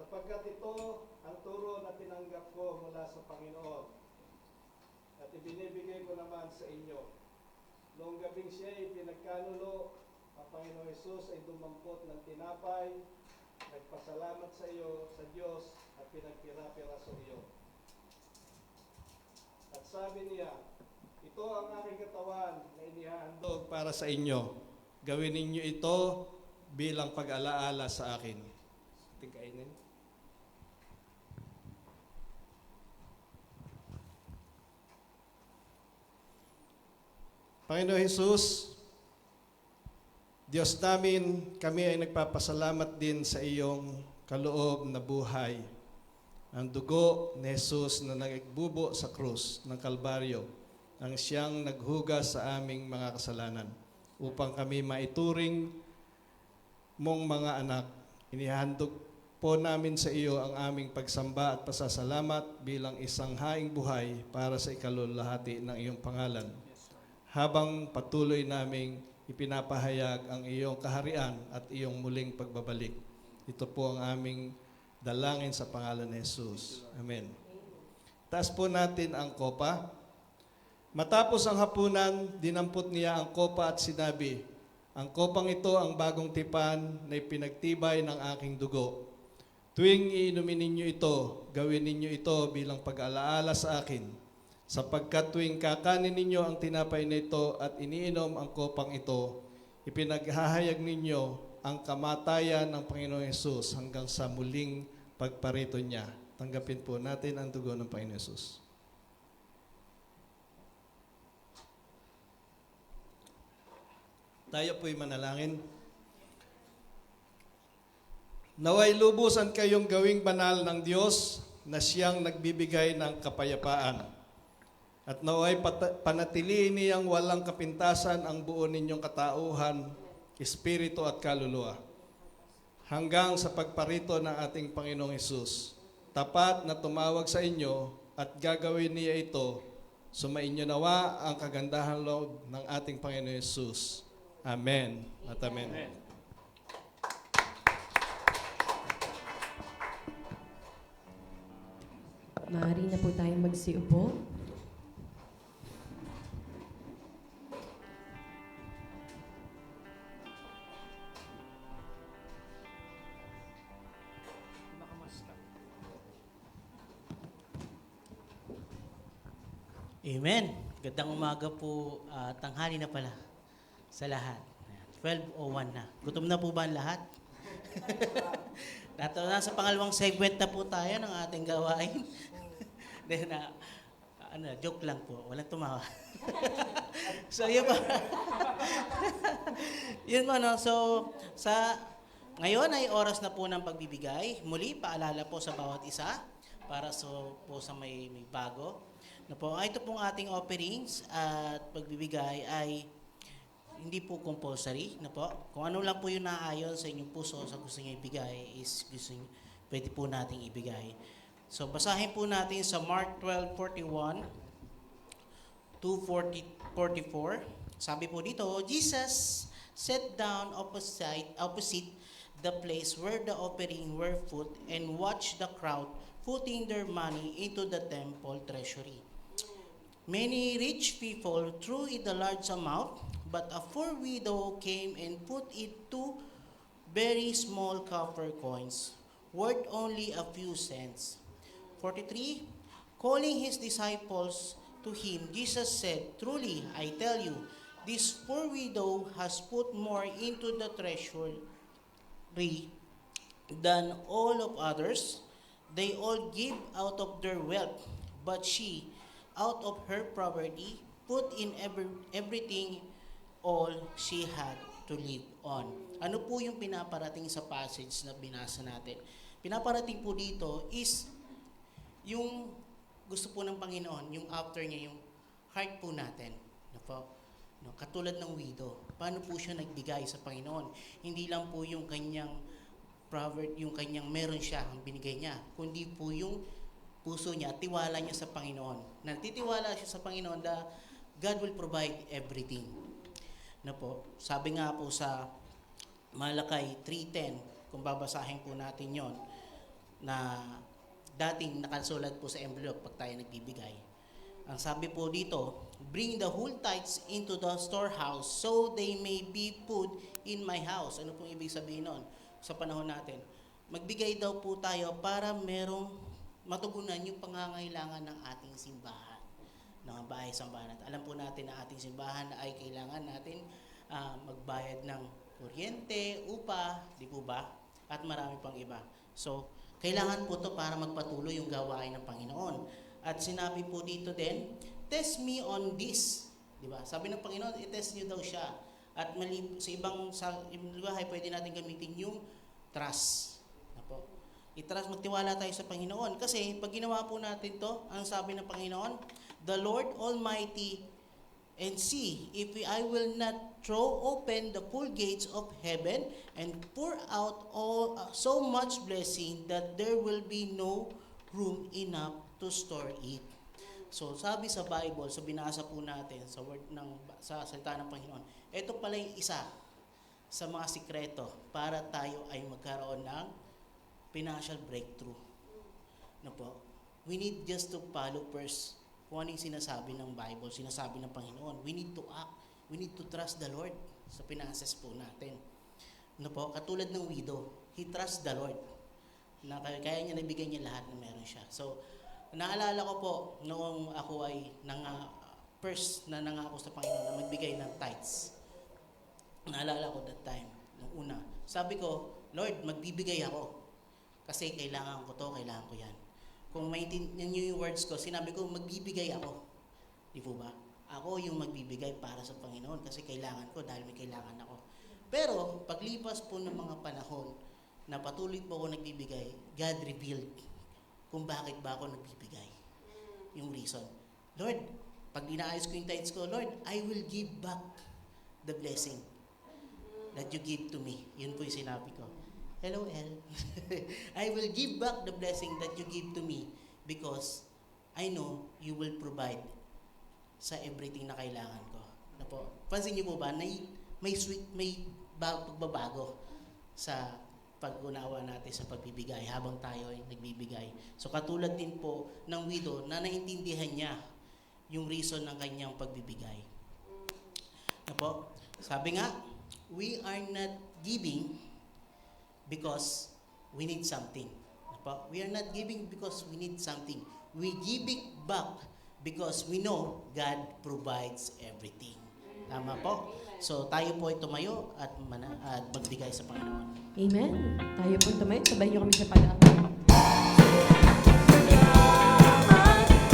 sapagkat ito ang turo na tinanggap ko mula sa Panginoon at ibinibigay ko naman sa inyo. Noong gabing siya ay pinagkanulo, ang Panginoong Hesus ay dumampot ng tinapay, nagpasalamat sa iyo sa Diyos at pinagpira-pira sa iyo. At sabi niya, ito ang aking katawan na inihahandog para sa inyo. Gawin ninyo ito bilang pag-alaala sa akin. Tingkainin. Panginoon Hesus, Diyos namin, kami ay nagpapasalamat din sa iyong kaloob na buhay. Ang dugo ni Jesus na nagbubo sa krus ng Kalbaryo, ang siyang naghugas sa aming mga kasalanan, upang kami maituring mong mga anak. Inihandog po namin sa iyo ang aming pagsamba at pasasalamat bilang isang haing buhay para sa ikalulahati ng iyong pangalan. Habang patuloy naming ipinapahayag ang iyong kaharian at iyong muling pagbabalik. Ito po ang aming dalangin sa pangalan ni Jesus. Amen. Taas po natin ang kopa. Matapos ang hapunan, dinampot niya ang kopa at sinabi, ang kopang ito ang bagong tipan na ipinagtibay ng aking dugo. Tuwing iinumin ninyo ito, gawin ninyo ito bilang pag-alaala sa akin. Sapagkat tuwing kakanin ninyo ang tinapay na ito at iniinom ang kopang ito, ipinaghahayag ninyo ang kamatayan ng Panginoong Hesus hanggang sa muling pagparito niya. Tanggapin po natin ang dugo ng Panginoong Hesus. Tayo po'y manalangin. Naway lubusan kayong gawing banal ng Diyos na siyang nagbibigay ng kapayapaan. At naway panatiliin niyang walang kapintasan ang buo ninyong katauhan, espiritu at kaluluwa. Hanggang sa pagparito ng ating Panginoong Hesus, tapat na tumawag sa inyo at gagawin niya ito, sumainyo nawa ang kagandahan loob ng ating Panginoong Hesus. Amen at amen. Amen. Maaari na po tayong magsiupo. Nakamasta. Amen. Gandang umaga po, tanghali na pala sa lahat. Ayan, 12:01 na. Gutom na po ba ang lahat? Nasa pangalawang segment na po tayo ng ating gawain. Then, joke lang po. Walang tumawa. So, yun po. Yun po, no? So, ngayon ay oras na po ng pagbibigay. Muli, paalala po sa bawat isa para po sa may bago. Na po, ito pong ating offerings at pagbibigay ay hindi po compulsory. Na po, kung ano lang po yung naayon sa inyong puso sa gusto niyo ibigay pwede po nating ibigay. So, basahin po natin sa Mark 12:41 to 44. Sabi po dito, Jesus sat down opposite the place where the offering were put and watched the crowd putting their money into the temple treasury. Many rich people threw in a large amount, but a poor widow came and put it 2 very small copper coins, worth only a few cents. 43, calling his disciples to him, Jesus said, truly, I tell you, this poor widow has put more into the treasury than all of others. They all give out of their wealth, but she, out of her poverty, put in everything all she had to live on. Ano po yung pinaparating sa passage na binasa natin? Pinaparating po dito is yung gusto po ng Panginoon, yung after niya, yung heart po natin. No, katulad ng widow. Paano po siya nagbigay sa Panginoon? Hindi lang po yung kanyang yung kanyang meron siya, ang binigay niya, kundi po yung puso niya, tiwala niya sa Panginoon. Nagtitiwala siya sa Panginoon na God will provide everything. Na po, sabi nga po sa Malakay 3:10, kung babasahin po natin yon, na dating nakasulat po sa envelope pag tayo nagbibigay. Ang sabi po dito, bring the whole tithes into the storehouse so they may be put in my house. Ano pong ibig sabihin nun sa panahon natin? Magbigay daw po tayo para merong matugunan yung pangangailangan ng ating simbahan, ng bahay-sambahan. Alam po natin na ating simbahan ay kailangan natin magbayad ng kuryente, upa, di po ba? At marami pang iba. So, kailangan po to para magpatuloy yung gawain ng Panginoon. At sinabi po dito din, test me on this. Di ba? Sabi ng Panginoon, i-test nyo daw siya. At sa ibang lugar, pwede natin gamitin yung trust. I-trust, magtiwala tayo sa Panginoon. Kasi pag ginawa po natin to, ang sabi ng Panginoon, the Lord Almighty, and see if I will not throw open the full gates of heaven and pour out so much blessing that there will be no room enough to store it. So sabi sa Bible, sa binasa po natin, sa salita ng Panginoon, ito pala yung isa sa mga sikreto para tayo ay magkaroon ng financial breakthrough. Po? We need just to follow first kung ano yung sinasabi ng Bible, sinasabi ng Panginoon. We need to act. We need to trust the Lord sa finances po natin. Po? Katulad ng widow, he trusts the Lord. Na kaya niya nabigay niya lahat na meron siya. So, naalala ko po, noong ako ay first na nangako sa Panginoon na magbigay ng tithes. Naalala ko that time, nung una. Sabi ko, Lord, magbibigay ako. Kasi kailangan ko to, kailangan ko yan. Kung maintindihan niyo yung words ko, sinabi ko, magbibigay ako. Di po ba? Ako yung magbibigay para sa Panginoon kasi kailangan ko dahil may kailangan ako. Pero, paglipas po ng mga panahon na patuloy po ako nagbibigay, God revealed kung bakit ba ako nagbibigay. Yung reason. Lord, pag inaayos ko yung tithes ko, Lord, I will give back the blessing that you give to me. Yun po yung sinabi ko. Hello, El. I will give back the blessing that you give to me because I know you will provide sa everything na kailangan ko. Ano po? Pansin niyo po ba na may pagbabago sa pag-unawa natin sa pagbibigay habang tayo ay nagbibigay. So katulad din po ng widow na naintindihan niya yung reason ng kanyang pagbibigay. Ano po? Sabi nga, we are not giving because we need something. We are not giving because we need something. We give it back because we know God provides everything. Tama po? So tayo po ay tumayo at magbigay sa Panginoon. Amen. Tayo po tumayo. Sabay niyo kami sa palakpak.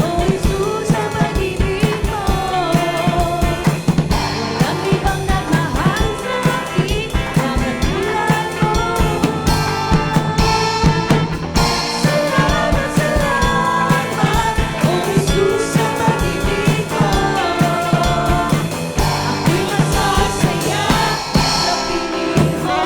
Oh, Jesus, sa pag-ibig mo. Walang ibang nagmahal sa akin na katulad mo. Salamat, salamat. Oh, Jesus, sa pag-ibig mo. Ako'y masasaya sa piling mo.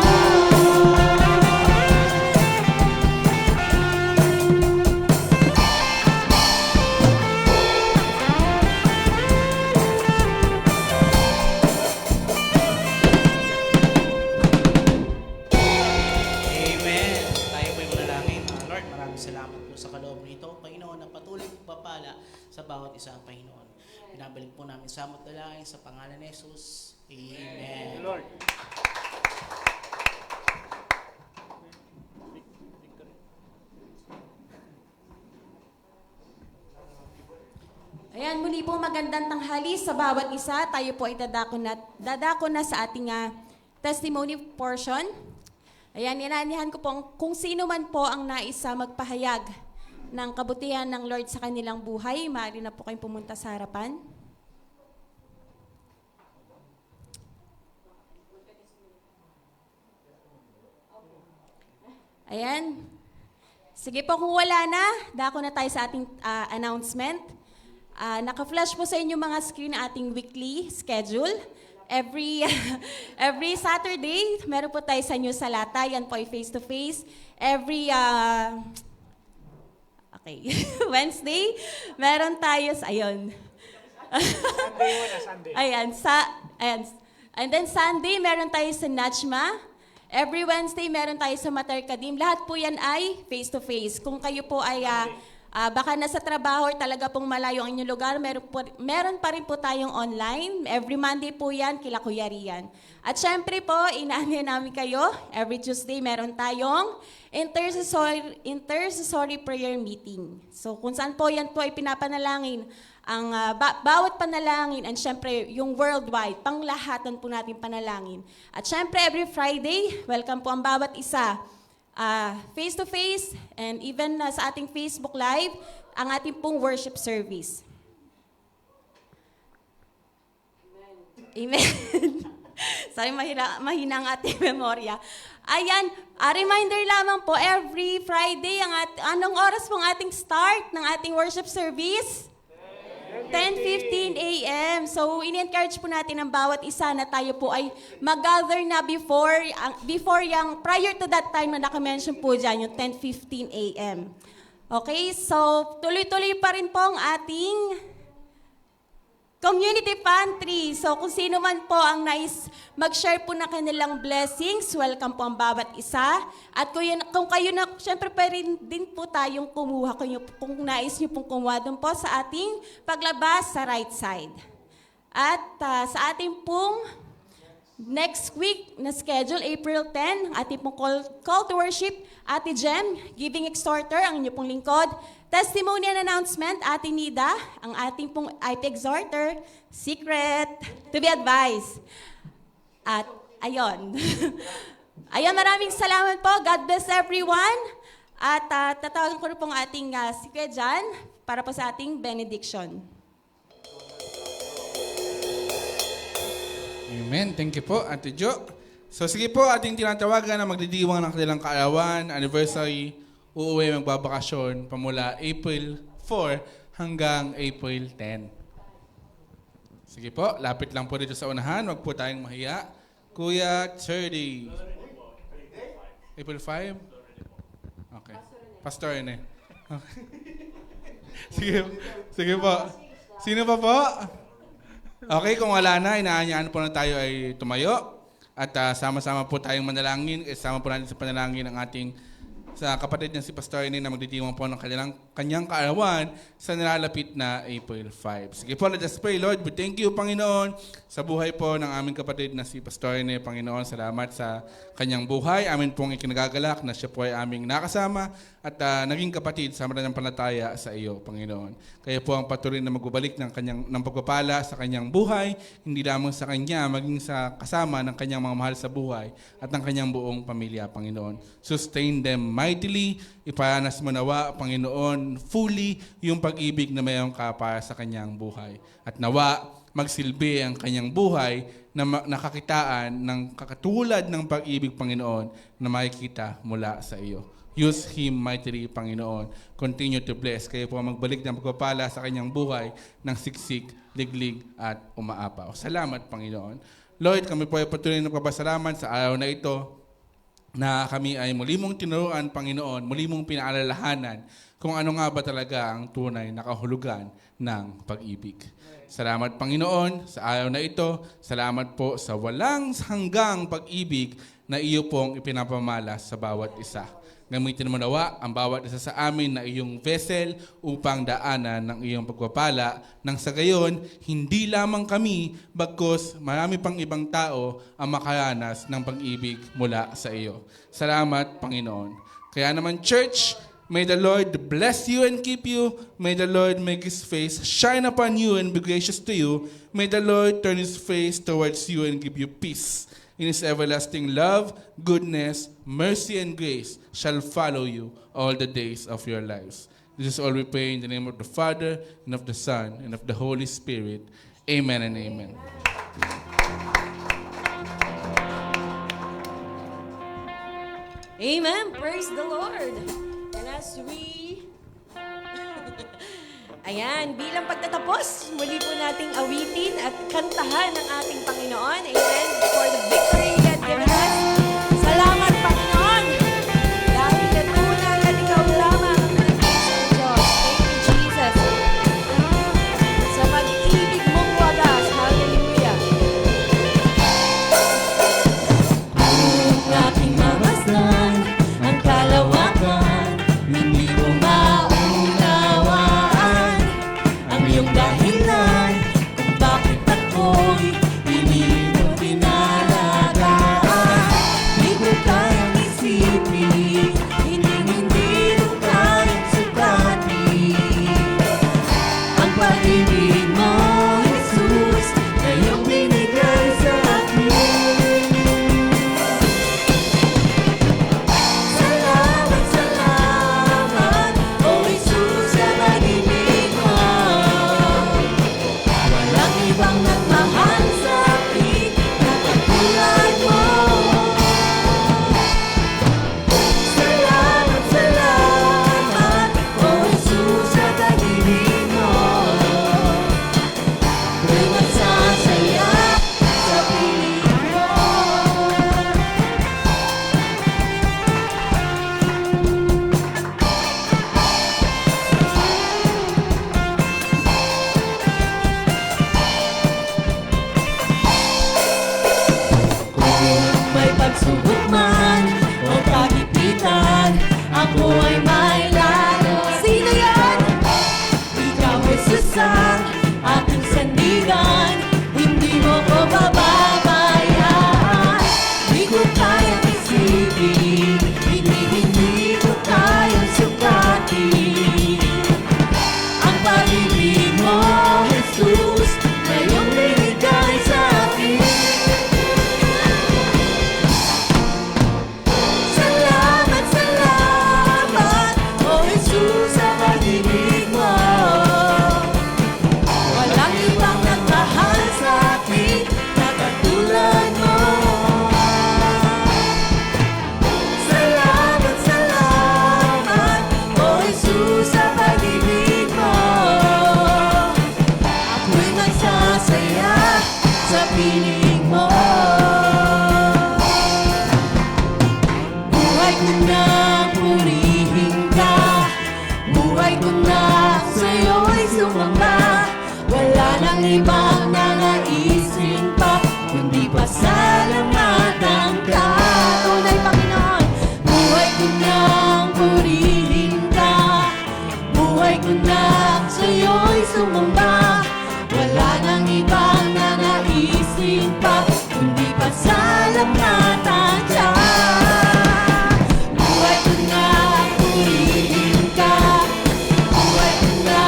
Amen. Tayo po'y manalangin. Lord, maraming salamat po sa kaloob nito. Panginoon, na patuloy papala sa bawat isa, Panginoon. Binabalik po namin sa dalangin sa pangalan ni Jesus. Amen. Lord. Ayan, muli po magandang tanghali sa bawat isa. Tayo po ay dadako na sa ating testimony portion. Ayan, inanihan ko po kung sino man po ang naisa magpahayag ng kabutihan ng Lord sa kanilang buhay. Maaari na po kayong pumunta sa harapan. Ayan. Sige po, kung wala na, dako na tayo sa ating announcement. Naka-flash po sa inyo mga screen na ating weekly schedule. Every Saturday, meron po tayo sa inyo sa Lata. Yan po ay face-to-face. Every Wednesday, meron tayo sa... Ayun. Sunday muna, Sunday. Ayan. And then Sunday, meron tayo sa Nachma. Every Wednesday, meron tayo sa Mater Kadim. Lahat po yan ay face-to-face. Kung kayo po ay baka nasa trabaho or talaga pong malayo ang inyong lugar, meron pa rin po tayong online. Every Monday po yan, kila Kuya Rian. At syempre po, inaanyan namin kayo. Every Tuesday, meron tayong intercessory prayer meeting. So kung saan po yan po ay pinapanalangin, ang bawat panalangin, and syempre yung worldwide, panglahatan po natin panalangin. At syempre every Friday, welcome po ang bawat isa. Face-to-face and even sa ating Facebook Live, ang ating pong worship service. Amen. Sorry, mahina ang ating memorya. Ayan, reminder lamang po, every Friday, anong oras pong ating start ng ating worship service? 10:15 a.m. So, in-encourage po natin ang bawat isa na tayo po ay mag-gather na prior to that time na naka-mention po dyan, yung 10:15 a.m. Okay, so tuloy-tuloy pa rin po ang ating community pantry. So kung sino man po ang nais mag-share po na kanilang blessings, welcome po ang bawat isa. At kung kayo na, syempre pwede din po tayong kumuha kung nais nyo pong kumuha doon po sa ating paglabas sa right side. At sa ating pong next week na schedule, April 10, ating pong call to worship, Ate Jem, Giving Exhorter, ang inyong pong lingkod. Testimony and announcement, Ate Nida, ang ating pong IP Exhorter, secret, to be advised. At ayon. Ayan, maraming salamat po. God bless everyone. At tatawagan ko rin pong ating si Kuya Jan para po sa ating benediction. Amen. Thank you po, Ate Jo. So sige po, ating tinatawagan na magdidiwang ng kanilang kaarawan, anniversary, uuwi magbabakasyon pamula April 4 hanggang April 10. Sige po, lapit lang po dito sa unahan. Huwag po tayong mahiya. Kuya 30. April 5? Okay. Pastor Rene. Okay. Sige po. Sino pa po? Okay, kung wala na, inaanyaan po na tayo ay tumayo. At sama-sama po tayong manalangin. Sama po natin sa panalangin ang ating sa kapatid niya si Pastor Rene na magditiwang po ng kanyang kaarawan sa nalalapit na April 5. Sige po, let us pray. Lord, we thank you, Panginoon, sa buhay po ng aming kapatid na si Pastor Rene. Panginoon, salamat sa kanyang buhay. Amin pong ikinagagalak na siya po ay aming nakasama at naging kapatid sa mananampalataya sa iyo, Panginoon. Kaya po ang patuloy na magbabalik ng pagpapala sa kanyang buhay, hindi lamang sa kanya, maging sa kasama ng kanyang mga mahal sa buhay at ng kanyang buong pamilya, Panginoon. Sustain them mightily, iparanas mo nawa, Panginoon, fully yung pag-ibig na mayroon ka para sa kanyang buhay. At nawa, magsilbi ang kanyang buhay na nakakitaan ng kakatulad ng pag-ibig, Panginoon, na makikita mula sa iyo. Use him mightily, Panginoon. Continue to bless. Kayo po magbalik ng pagpapala sa kanyang buhay ng siksik, liglig, at umaapaw. Salamat, Panginoon. Lord, kami po ay patuloy na pagpasalamat sa araw na ito na kami ay muli mong tinuruan, Panginoon, muli mong pinaalalahanan kung ano nga ba talaga ang tunay na kahulugan ng pag-ibig. Salamat, Panginoon, sa araw na ito. Salamat po sa walang hanggang pag-ibig na iyo pong ipinapamalas sa bawat isa. Gamitin mo nawa ang bawat isa sa amin na iyong vessel upang daanan ng iyong pagpapala nang sa gayon, hindi lamang kami, bagkus marami pang ibang tao ang makaranas ng pag-ibig mula sa iyo. Salamat, Panginoon. Kaya naman, Church, may the Lord bless you and keep you. May the Lord make His face shine upon you and be gracious to you. May the Lord turn His face towards you and give you peace. In His everlasting love, goodness, mercy, and grace shall follow you all the days of your lives. This is all we pray in the name of the Father, and of the Son, and of the Holy Spirit. Amen and amen. Amen. Praise the Lord. And as Ayan, bilang pagtatapos, muli po nating awitin at kantahan ang ating Panginoon. Amen. For the victory He had given us. Salamat, Panginoon. Dahil natunay at ikaw lamang ang naging sa Diyos. Thank you, Jesus. Sa pag-ibig mong wagas. Hallelujah. Ang ating ako ay may lalo. Sino yan? Ikaw, Jesus, ang aking sandigan. Hindi mo ko bababayaan. Di ko kayang isipin, hindi ko kayang sukatin ang pag-ibig mo, Jesus, na iyong binigay sa akin. Salamat, salamat, oh Jesus, sa pag-ibig mo. Walang ibang nagmahal sa akin na katulad mo. Salamat, salamat, oh Jesus, sa pag-ibig mo. Ako'y nagsasaya sa piling mo. Buhay ko na purihin ka, buhay ko na sa'yo'y sumamba. Wala nang ibang nanaisin pa, kundi pasalamatan ka. Tunay, Panginoon, buhay ko na purihin ka, buhay ko na sa'yo'y sumamba. Wala nang ibang nanaisin pa, kundi pasalamatan ka. Buhay ko na purihin ka, buhay ko na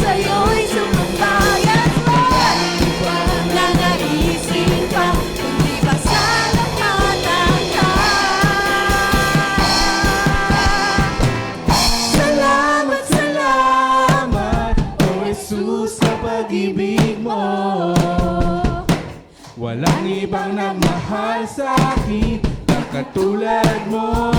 sa'yo'y sumamba. Yes, Lord! Walang nanaisin pa, kundi pasalamatan ka. Salamat, salamat, oh Jesus, sa pag-ibig mo. Walang ibang nagmahal sa akin na katulad mo.